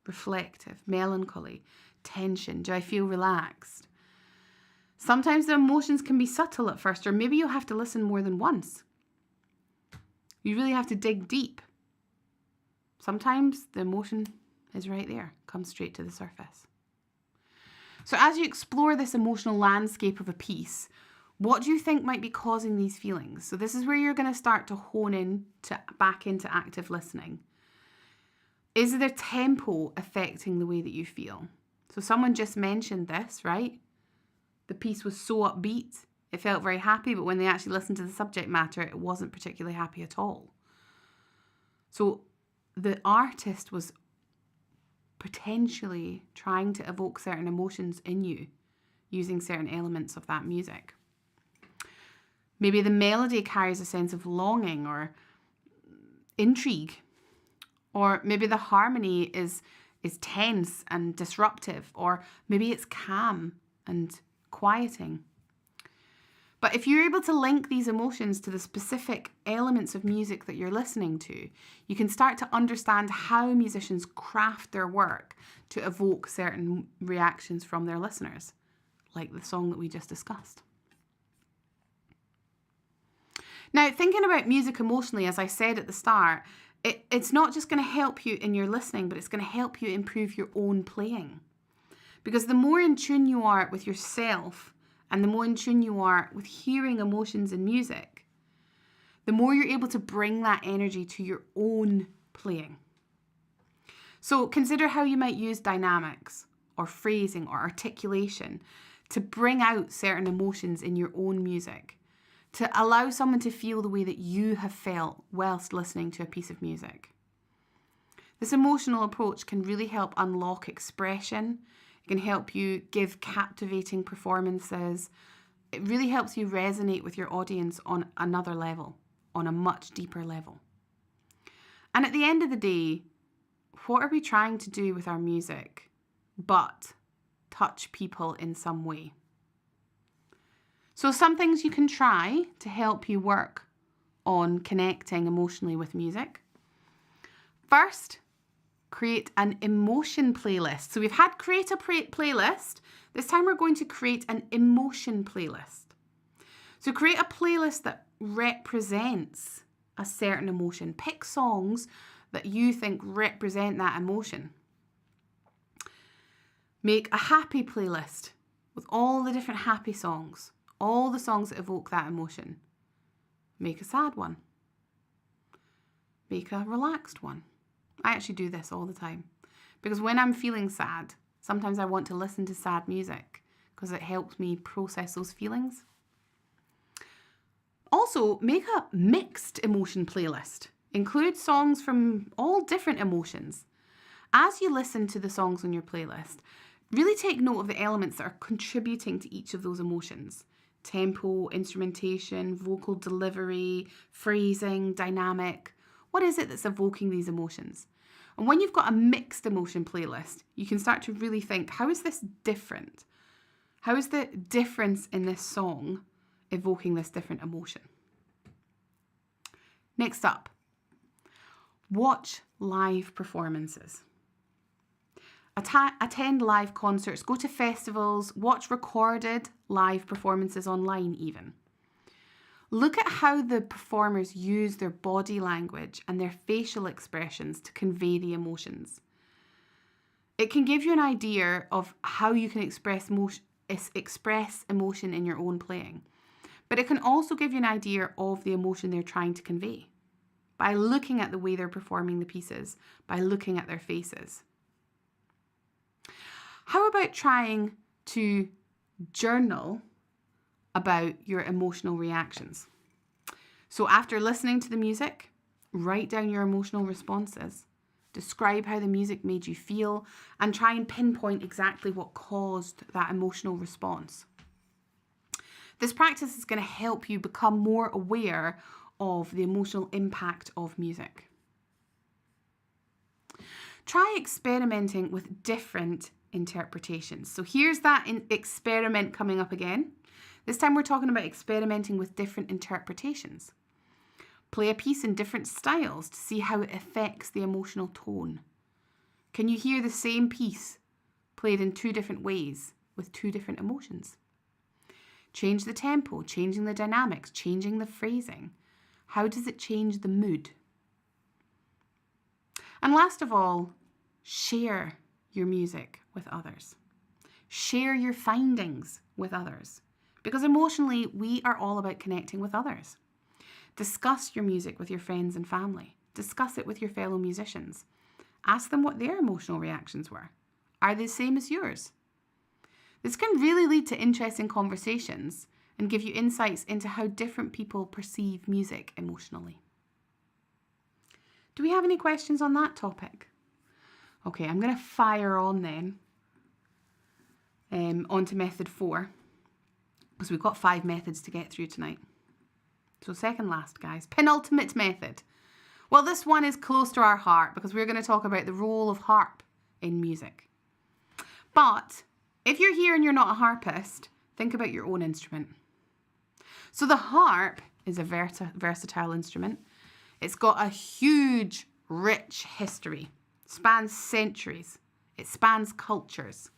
reflective, melancholy, tension? Do I feel relaxed? Sometimes the emotions can be subtle at first, or maybe you'll have to listen more than once. You really have to dig deep. Sometimes the emotion is right there, comes straight to the surface. So as you explore this emotional landscape of a piece, what do you think might be causing these feelings? So this is where you're going to start to hone in back into active listening. Is the tempo affecting the way that you feel? So someone just mentioned this, right? The piece was so upbeat, it felt very happy, but when they actually listened to the subject matter, it wasn't particularly happy at all. So the artist was potentially trying to evoke certain emotions in you using certain elements of that music. Maybe the melody carries a sense of longing or intrigue, or maybe the harmony is tense and disruptive, or maybe it's calm and quieting. But if you're able to link these emotions to the specific elements of music that you're listening to, you can start to understand how musicians craft their work to evoke certain reactions from their listeners, like the song that we just discussed. Now, thinking about music emotionally, as I said at the start, it's not just going to help you in your listening, but it's going to help you improve your own playing. Because the more in tune you are with yourself, and the more in tune you are with hearing emotions in music, the more you're able to bring that energy to your own playing. So consider how you might use dynamics or phrasing or articulation to bring out certain emotions in your own music. to allow someone to feel the way that you have felt whilst listening to a piece of music. This emotional approach can really help unlock expression. It can help you give captivating performances. It really helps you resonate with your audience on another level, on a much deeper level. And at the end of the day, what are we trying to do with our music but touch people in some way? So some things you can try to help you work on connecting emotionally with music. First, create an emotion playlist. So we've had create a playlist. This time we're going to create an emotion playlist. So create a playlist that represents a certain emotion. Pick songs that you think represent that emotion. Make a happy playlist with all the different happy songs, all the songs that evoke that emotion. Make a sad one. Make a relaxed one. I actually do this all the time because when I'm feeling sad, sometimes I want to listen to sad music because it helps me process those feelings. Also, make a mixed emotion playlist. Include songs from all different emotions. As you listen to the songs on your playlist, really take note of the elements that are contributing to each of those emotions. Tempo, instrumentation, vocal delivery, phrasing, dynamic. What is it that's evoking these emotions? And when you've got a mixed emotion playlist, you can start to really think, how is this different? How is the difference in this song evoking this different emotion? Next up, watch live performances. Attend live concerts, go to festivals, watch recorded live performances online even. Look at how the performers use their body language and their facial expressions to convey the emotions. It can give you an idea of how you can express emotion in your own playing, but it can also give you an idea of the emotion they're trying to convey by looking at the way they're performing the pieces, by looking at their faces. How about trying to journal about your emotional reactions? So after listening to the music, write down your emotional responses. Describe how the music made you feel and try and pinpoint exactly what caused that emotional response. This practice is going to help you become more aware of the emotional impact of music. Try experimenting with different interpretations. So here's that experiment coming up again. This time we're talking about experimenting with different interpretations. Play a piece in different styles to see how it affects the emotional tone. Can you hear the same piece played in two different ways with two different emotions? Change the tempo, changing the dynamics, changing the phrasing. How does it change the mood? And last of all, share your music with others. Share your findings with others. Because emotionally, we are all about connecting with others. Discuss your music with your friends and family. Discuss it with your fellow musicians. Ask them what their emotional reactions were. Are they the same as yours? This can really lead to interesting conversations and give you insights into how different people perceive music emotionally. Do we have any questions on that topic? Okay, I'm going to fire on then onto method 4 because we've got 5 methods to get through tonight. So second last, guys, penultimate method. Well, this one is close to our heart because we're going to talk about the role of harp in music. But if you're here and you're not a harpist, think about your own instrument. So the harp is a versatile instrument. It's got a huge, rich history. It spans centuries. It spans cultures.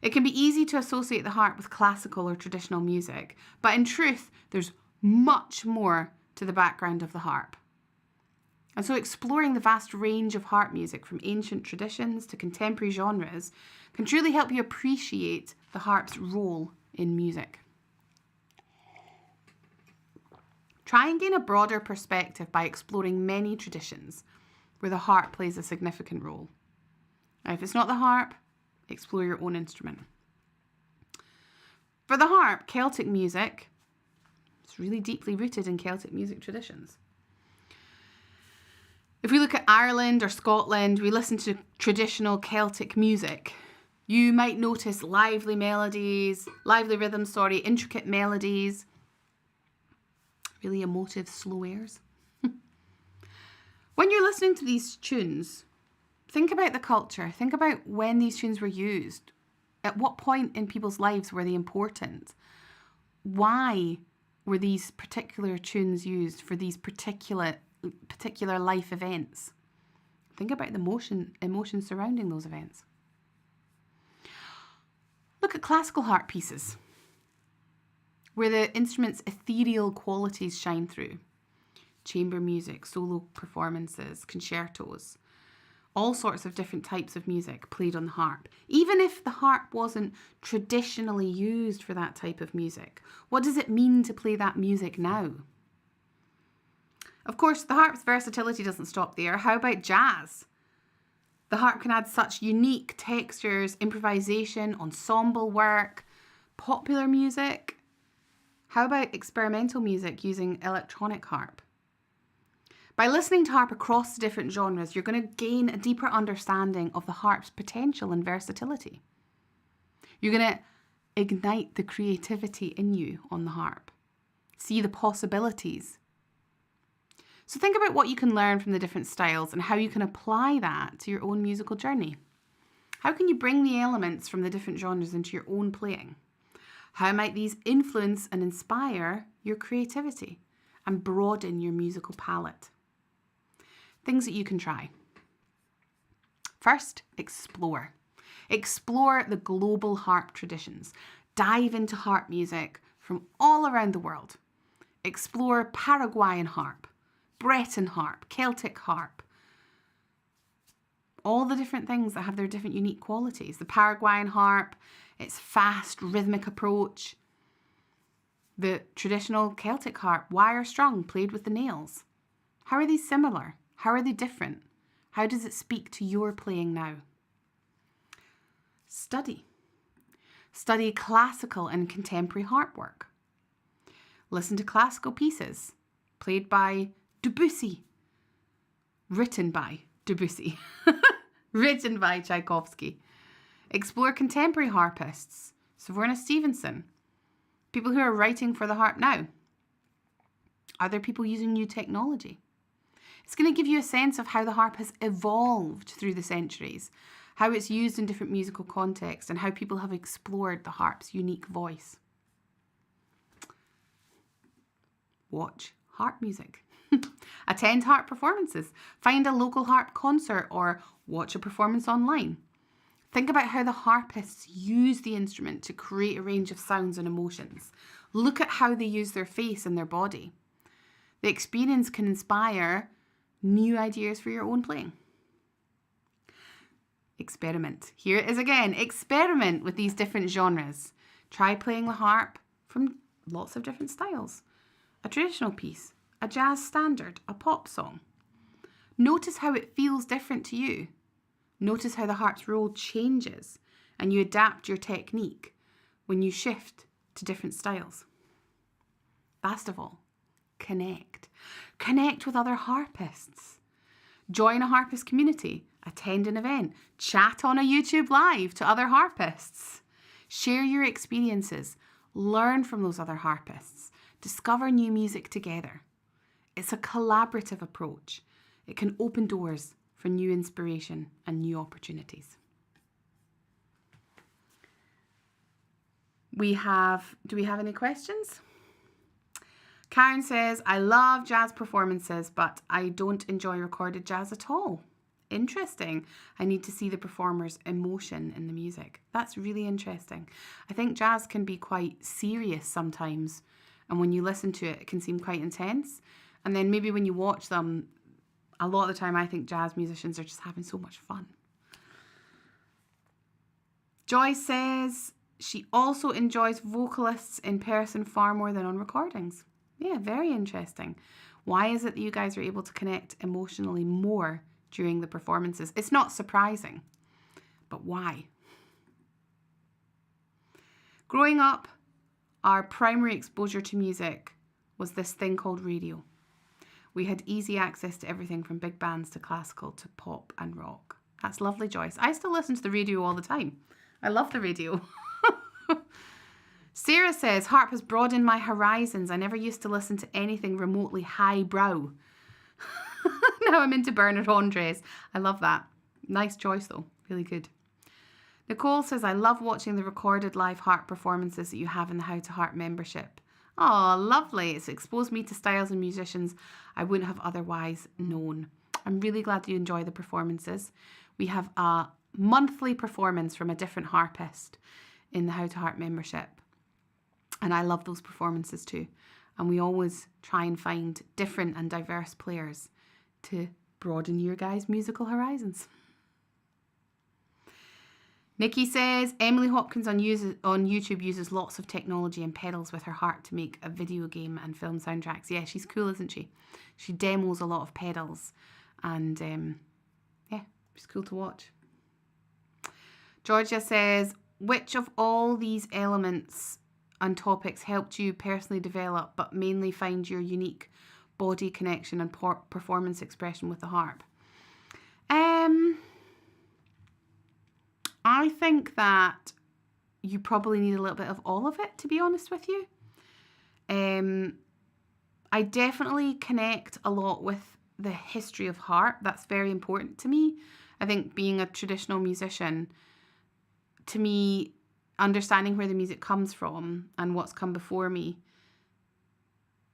It can be easy to associate the harp with classical or traditional music, but in truth, there's much more to the background of the harp. And so exploring the vast range of harp music from ancient traditions to contemporary genres can truly help you appreciate the harp's role in music. Try and gain a broader perspective by exploring many traditions where the harp plays a significant role. Now, if it's not the harp, explore your own instrument. For the harp, Celtic music, It's really deeply rooted in Celtic music traditions. If we look at Ireland or Scotland, we listen to traditional Celtic music. You might notice lively rhythms, intricate melodies, really emotive slow airs. When you're listening to these tunes, think about the culture. Think about when these tunes were used. At what point in people's lives were they important? Why were these particular tunes used for these particular life events? Think about the emotion surrounding those events. Look at classical harp pieces, where the instrument's ethereal qualities shine through. Chamber music, solo performances, concertos, all sorts of different types of music played on the harp. Even if the harp wasn't traditionally used for that type of music, what does it mean to play that music now? Of course, the harp's versatility doesn't stop there. How about jazz? The harp can add such unique textures, improvisation, ensemble work, popular music. How about experimental music using electronic harp? By listening to harp across the different genres, you're going to gain a deeper understanding of the harp's potential and versatility. You're going to ignite the creativity in you on the harp. See the possibilities. So think about what you can learn from the different styles and how you can apply that to your own musical journey. How can you bring the elements from the different genres into your own playing? How might these influence and inspire your creativity and broaden your musical palette? Things that you can try. First, explore. Explore the global harp traditions. Dive into harp music from all around the world. Explore Paraguayan harp, Breton harp, Celtic harp. All the different things that have their different unique qualities. The Paraguayan harp, its fast rhythmic approach. The traditional Celtic harp, wire strung, played with the nails. How are these similar? How are they different? How does it speak to your playing now? Study. Study classical and contemporary harp work. Listen to classical pieces played by Debussy, written by Debussy, written by Tchaikovsky. Explore contemporary harpists, Savorna Stevenson, people who are writing for the harp now. Are there people using new technology? It's going to give you a sense of how the harp has evolved through the centuries, how it's used in different musical contexts, and how people have explored the harp's unique voice. Watch harp music. Attend harp performances. Find a local harp concert or watch a performance online. Think about how the harpists use the instrument to create a range of sounds and emotions. Look at how they use their face and their body. The experience can inspire new ideas for your own playing. Experiment. Here it is again. Experiment with these different genres. Try playing the harp from lots of different styles. A traditional piece, a jazz standard, a pop song. Notice how it feels different to you. Notice how the harp's role changes and you adapt your technique when you shift to different styles. Last of all, connect. Connect with other harpists. Join a harpist community. Attend an event. Chat on a YouTube live to other harpists. Share your experiences. Learn from those other harpists. Discover new music together. It's a collaborative approach. It can open doors for new inspiration and new opportunities. Do we have any questions? Karen says, I love jazz performances, but I don't enjoy recorded jazz at all. Interesting. I need to see the performer's emotion in the music. That's really interesting. I think jazz can be quite serious sometimes. And when you listen to it, it can seem quite intense. And then maybe when you watch them, a lot of the time I think jazz musicians are just having so much fun. Joy says she also enjoys vocalists in person far more than on recordings. Yeah, very interesting. Why is it that you guys are able to connect emotionally more during the performances? It's not surprising, but why? Growing up, our primary exposure to music was this thing called radio. We had easy access to everything from big bands to classical to pop and rock. That's lovely, Joyce. I still listen to the radio all the time. I love the radio. Sarah says, Harp has broadened my horizons. I never used to listen to anything remotely highbrow. Now I'm into Bernard Andres. I love that. Nice choice though. Really good. Nicole says, I love watching the recorded live harp performances that you have in the How to Harp membership. Oh, lovely. It's exposed me to styles and musicians I wouldn't have otherwise known. I'm really glad you enjoy the performances. We have a monthly performance from a different harpist in the How to Harp membership. And I love those performances too. And we always try and find different and diverse players to broaden your guys' musical horizons. Nikki says, Emily Hopkins on YouTube uses lots of technology and pedals with her harp to make a video game and film soundtracks. Yeah, she's cool, isn't she? She demos a lot of pedals. And yeah, she's cool to watch. Georgia says, which of all these elements and topics helped you personally develop but mainly find your unique body connection and performance expression with the harp? I think that you probably need a little bit of all of it, to be honest with you. I definitely connect a lot with the history of harp. That's very important to me. I think being a traditional musician, to me, understanding where the music comes from and what's come before me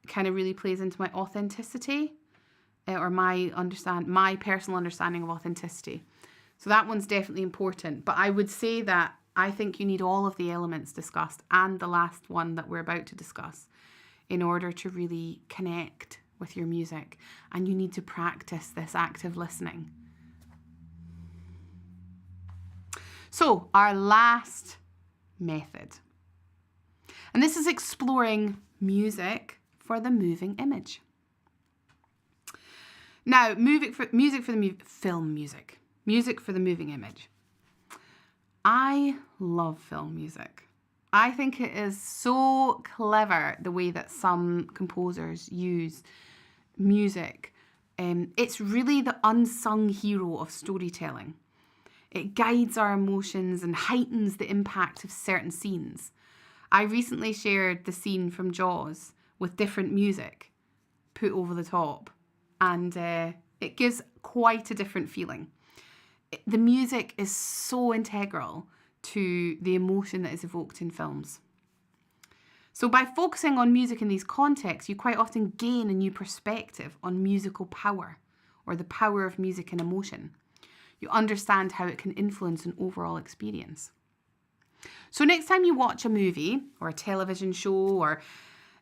kind of really plays into my authenticity or my personal understanding of authenticity. So that one's definitely important. But I would say that I think you need all of the elements discussed and the last one that we're about to discuss in order to really connect with your music. And you need to practice this active listening. So our last method. And this is exploring music for the moving image. Now, music for the moving image. I love film music. I think it is so clever the way that some composers use music. It's really the unsung hero of storytelling. It guides our emotions and heightens the impact of certain scenes. I recently shared the scene from Jaws with different music put over the top, and it gives quite a different feeling. The music is so integral to the emotion that is evoked in films. So by focusing on music in these contexts, you quite often gain a new perspective on musical power, or the power of music and emotion. You understand how it can influence an overall experience. So next time you watch a movie or a television show, or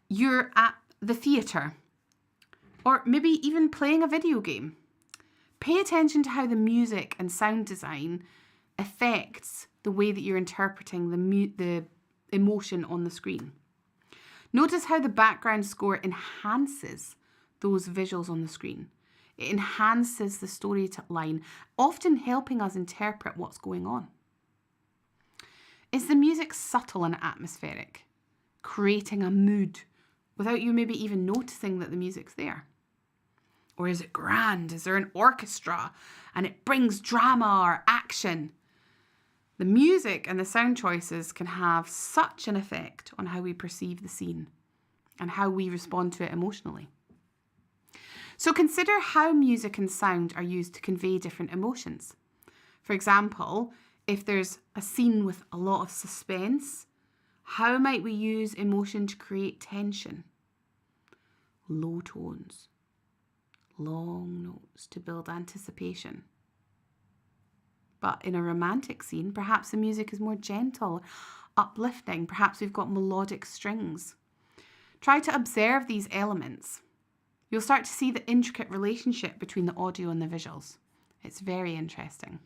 you're at the theatre, or maybe even playing a video game, pay attention to how the music and sound design affects the way that you're interpreting the emotion on the screen. Notice how the background score enhances those visuals on the screen. It enhances the storyline, often helping us interpret what's going on. Is the music subtle and atmospheric, creating a mood without you maybe even noticing that the music's there? Or is it grand? Is there an orchestra and it brings drama or action? The music and the sound choices can have such an effect on how we perceive the scene and how we respond to it emotionally. So consider how music and sound are used to convey different emotions. For example, if there's a scene with a lot of suspense, how might we use emotion to create tension? Low tones, long notes to build anticipation. But in a romantic scene, perhaps the music is more gentle, uplifting. Perhaps we've got melodic strings. Try to observe these elements. You'll start to see the intricate relationship between the audio and the visuals. It's very interesting.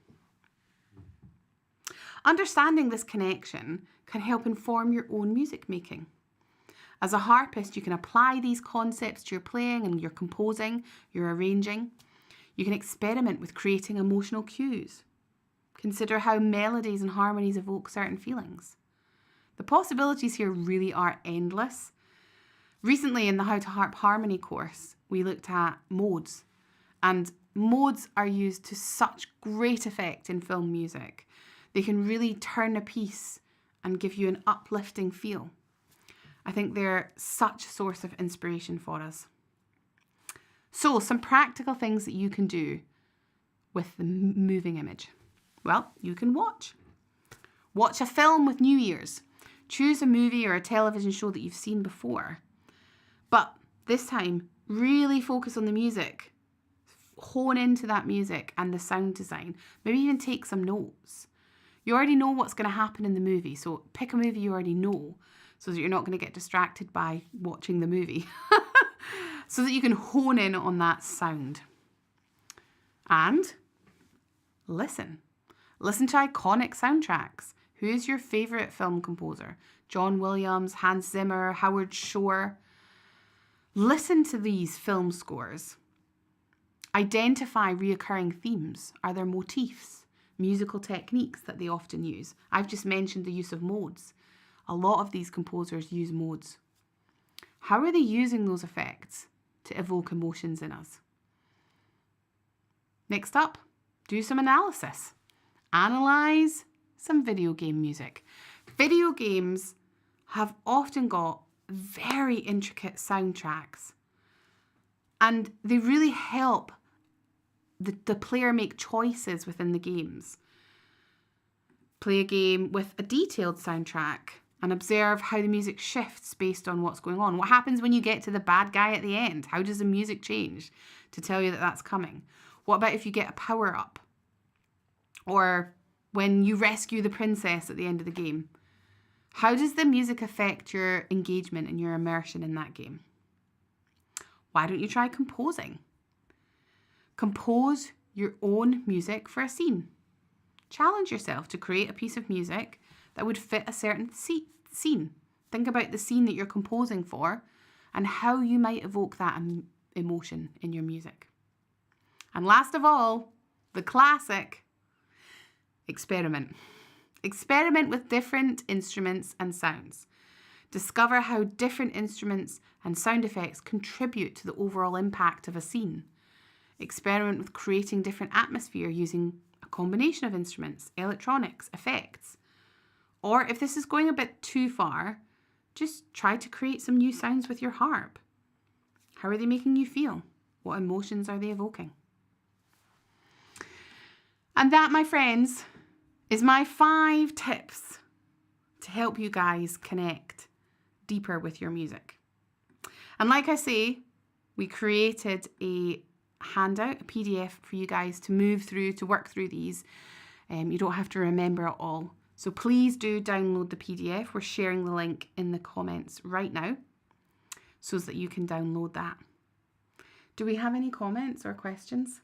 Understanding this connection can help inform your own music making. As a harpist, you can apply these concepts to your playing and your composing, your arranging. You can experiment with creating emotional cues. Consider how melodies and harmonies evoke certain feelings. The possibilities here really are endless. Recently in the How to Harp Harmony course, we looked at modes, and modes are used to such great effect in film music. They can really turn a piece and give you an uplifting feel. I think they're such a source of inspiration for us. So, some practical things that you can do with the moving image. Well, you can watch. Watch a film with new ears. Choose a movie or a television show that you've seen before. But this time, really focus on the music. Hone into that music and the sound design. Maybe even take some notes. You already know what's going to happen in the movie, so pick a movie you already know so that you're not going to get distracted by watching the movie. So that you can hone in on that sound. And listen. Listen to iconic soundtracks. Who's your favourite film composer? John Williams, Hans Zimmer, Howard Shore. Listen to these film scores. Identify reoccurring themes. Are there motifs, musical techniques that they often use? I've just mentioned the use of modes. A lot of these composers use modes. How are they using those effects to evoke emotions in us? Next up, do some analysis. Analyze some video game music. Video games have often got very intricate soundtracks, and they really help the player make choices within the games. Play a game with a detailed soundtrack and observe how the music shifts based on what's going on. What happens when you get to the bad guy at the end? How does the music change to tell you that that's coming? What about if you get a power up? Or when you rescue the princess at the end of the game? How does the music affect your engagement and your immersion in that game? Why don't you try composing? Compose your own music for a scene. Challenge yourself to create a piece of music that would fit a certain scene. Think about the scene that you're composing for and how you might evoke that emotion in your music. And last of all, the classic, experiment. Experiment with different instruments and sounds. Discover how different instruments and sound effects contribute to the overall impact of a scene. Experiment with creating different atmosphere using a combination of instruments, electronics, effects. Or if this is going a bit too far, just try to create some new sounds with your harp. How are they making you feel? What emotions are they evoking? And that, my friends, is my 5 tips to help you guys connect deeper with your music. And like I say, we created a handout, a PDF for you guys to move through, to work through these. You don't have to remember it all. So please do download the PDF. We're sharing the link in the comments right now so that you can download that. Do we have any comments or questions?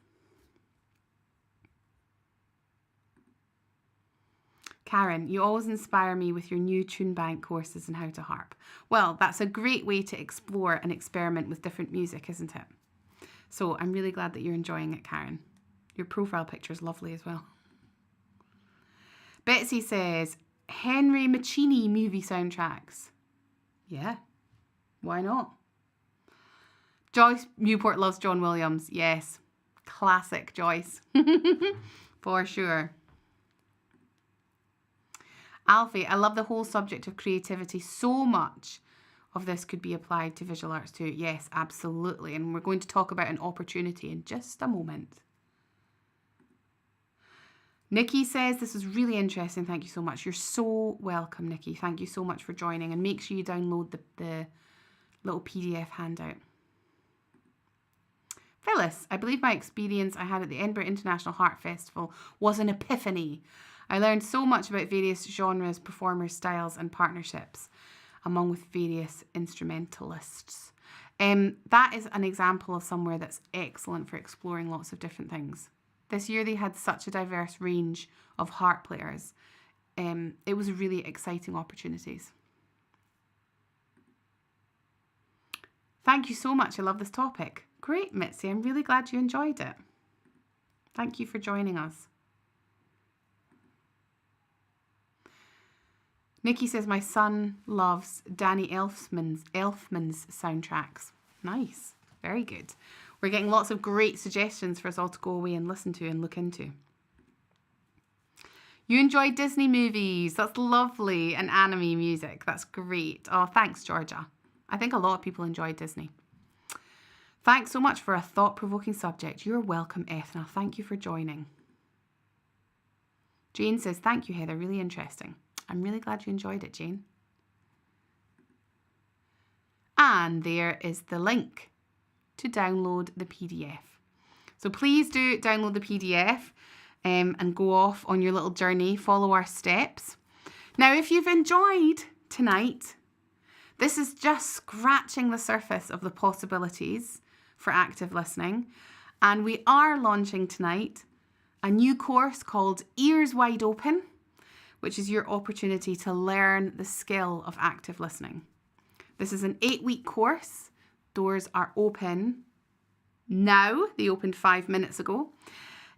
Karen, you always inspire me with your new tune bank courses and how to harp. Well, that's a great way to explore and experiment with different music, isn't it? So I'm really glad that you're enjoying it, Karen. Your profile picture is lovely as well. Betsy says, Henry Mancini movie soundtracks. Yeah, why not? Joyce Newport loves John Williams. Yes, classic Joyce. For sure. Alfie, I love the whole subject of creativity. So much of this could be applied to visual arts too. Yes, absolutely. And we're going to talk about an opportunity in just a moment. Nikki says, this is really interesting. Thank you so much. You're so welcome, Nikki. Thank you so much for joining. And make sure you download the little PDF handout. Phyllis, I believe my experience I had at the Edinburgh International Harp Festival was an epiphany. I learned so much about various genres, performers, styles and partnerships, among with various instrumentalists. That is an example of somewhere that's excellent for exploring lots of different things. This year they had such a diverse range of harp players. It was really exciting opportunities. Thank you so much. I love this topic. Great, Mitzi. I'm really glad you enjoyed it. Thank you for joining us. Nikki says, my son loves Danny Elfman's soundtracks. Nice. Very good. We're getting lots of great suggestions for us all to go away and listen to and look into. You enjoy Disney movies. That's lovely. And anime music. That's great. Oh, thanks, Georgia. I think a lot of people enjoy Disney. Thanks so much for a thought-provoking subject. You're welcome, Ethna. Thank you for joining. Jane says, thank you, Heather. Really interesting. I'm really glad you enjoyed it, Jane. And there is the link to download the PDF. So please do download the PDF and go off on your little journey. Follow our steps. Now, if you've enjoyed tonight, this is just scratching the surface of the possibilities for active listening. And we are launching tonight a new course called Ears Wide Open, which is your opportunity to learn the skill of active listening. This is an 8-week course. Doors are open now. They opened 5 minutes ago.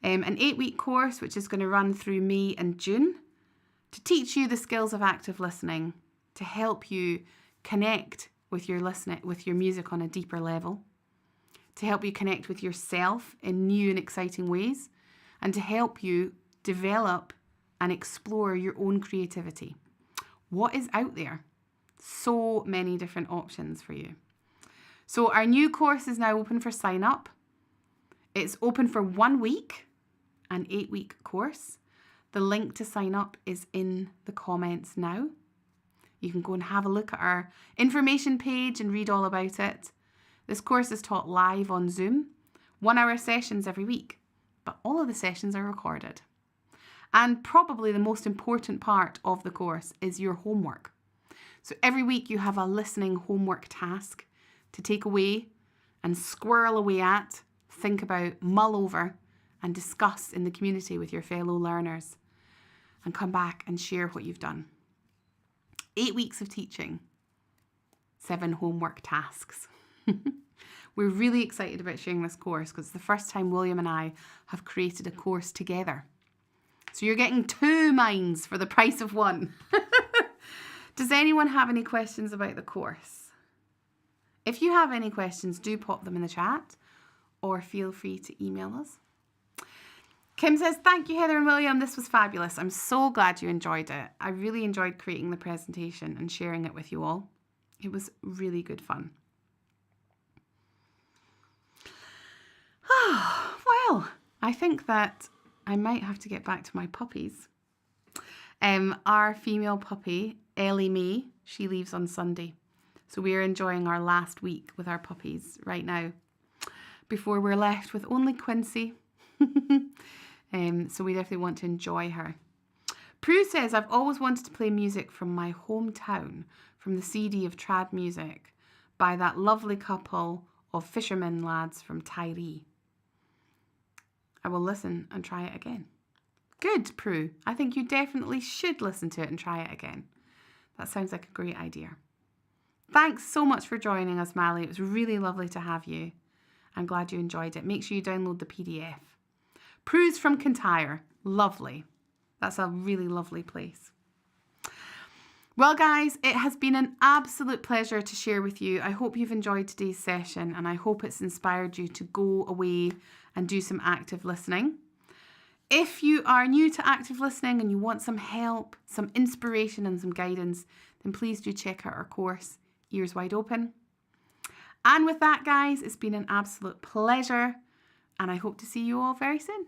An 8-week course which is going to run through May and June to teach you the skills of active listening, to help you connect with your music on a deeper level, to help you connect with yourself in new and exciting ways, and to help you develop and explore your own creativity. What is out there? So many different options for you. So our new course is now open for sign up. It's open for 1 week, an 8-week course. The link to sign up is in the comments now. You can go and have a look at our information page and read all about it. This course is taught live on Zoom, 1-hour sessions every week, but all of the sessions are recorded. And probably the most important part of the course is your homework. So every week you have a listening homework task to take away and squirrel away at, think about, mull over, and discuss in the community with your fellow learners, and come back and share what you've done. 8 weeks of teaching, 7 homework tasks. We're really excited about sharing this course because it's the first time William and I have created a course together. So you're getting 2 minds for the price of 1. Does anyone have any questions about the course? If you have any questions, do pop them in the chat or feel free to email us. Kim says, thank you, Heather and William. This was fabulous. I'm so glad you enjoyed it. I really enjoyed creating the presentation and sharing it with you all. It was really good fun. Well, I think that I might have to get back to my puppies. Our female puppy, Ellie Mae, she leaves on Sunday. So we are enjoying our last week with our puppies right now before we're left with only Quincy. So we definitely want to enjoy her. Prue says, I've always wanted to play music from my hometown, from the CD of trad music by that lovely couple of fishermen lads from Tyree. I will listen and try it again. Good, Prue. I think you definitely should listen to it and try it again. That sounds like a great idea. Thanks so much for joining us, Mally. It was really lovely to have you. I'm glad you enjoyed it. Make sure you download the PDF. Prue's from Kintyre. Lovely. That's a really lovely place. Well, guys, it has been an absolute pleasure to share with you. I hope you've enjoyed today's session and I hope it's inspired you to go away and do some active listening. If you are new to active listening and you want some help, some inspiration and some guidance, then please do check out our course, Ears Wide Open. And with that, guys, it's been an absolute pleasure and I hope to see you all very soon.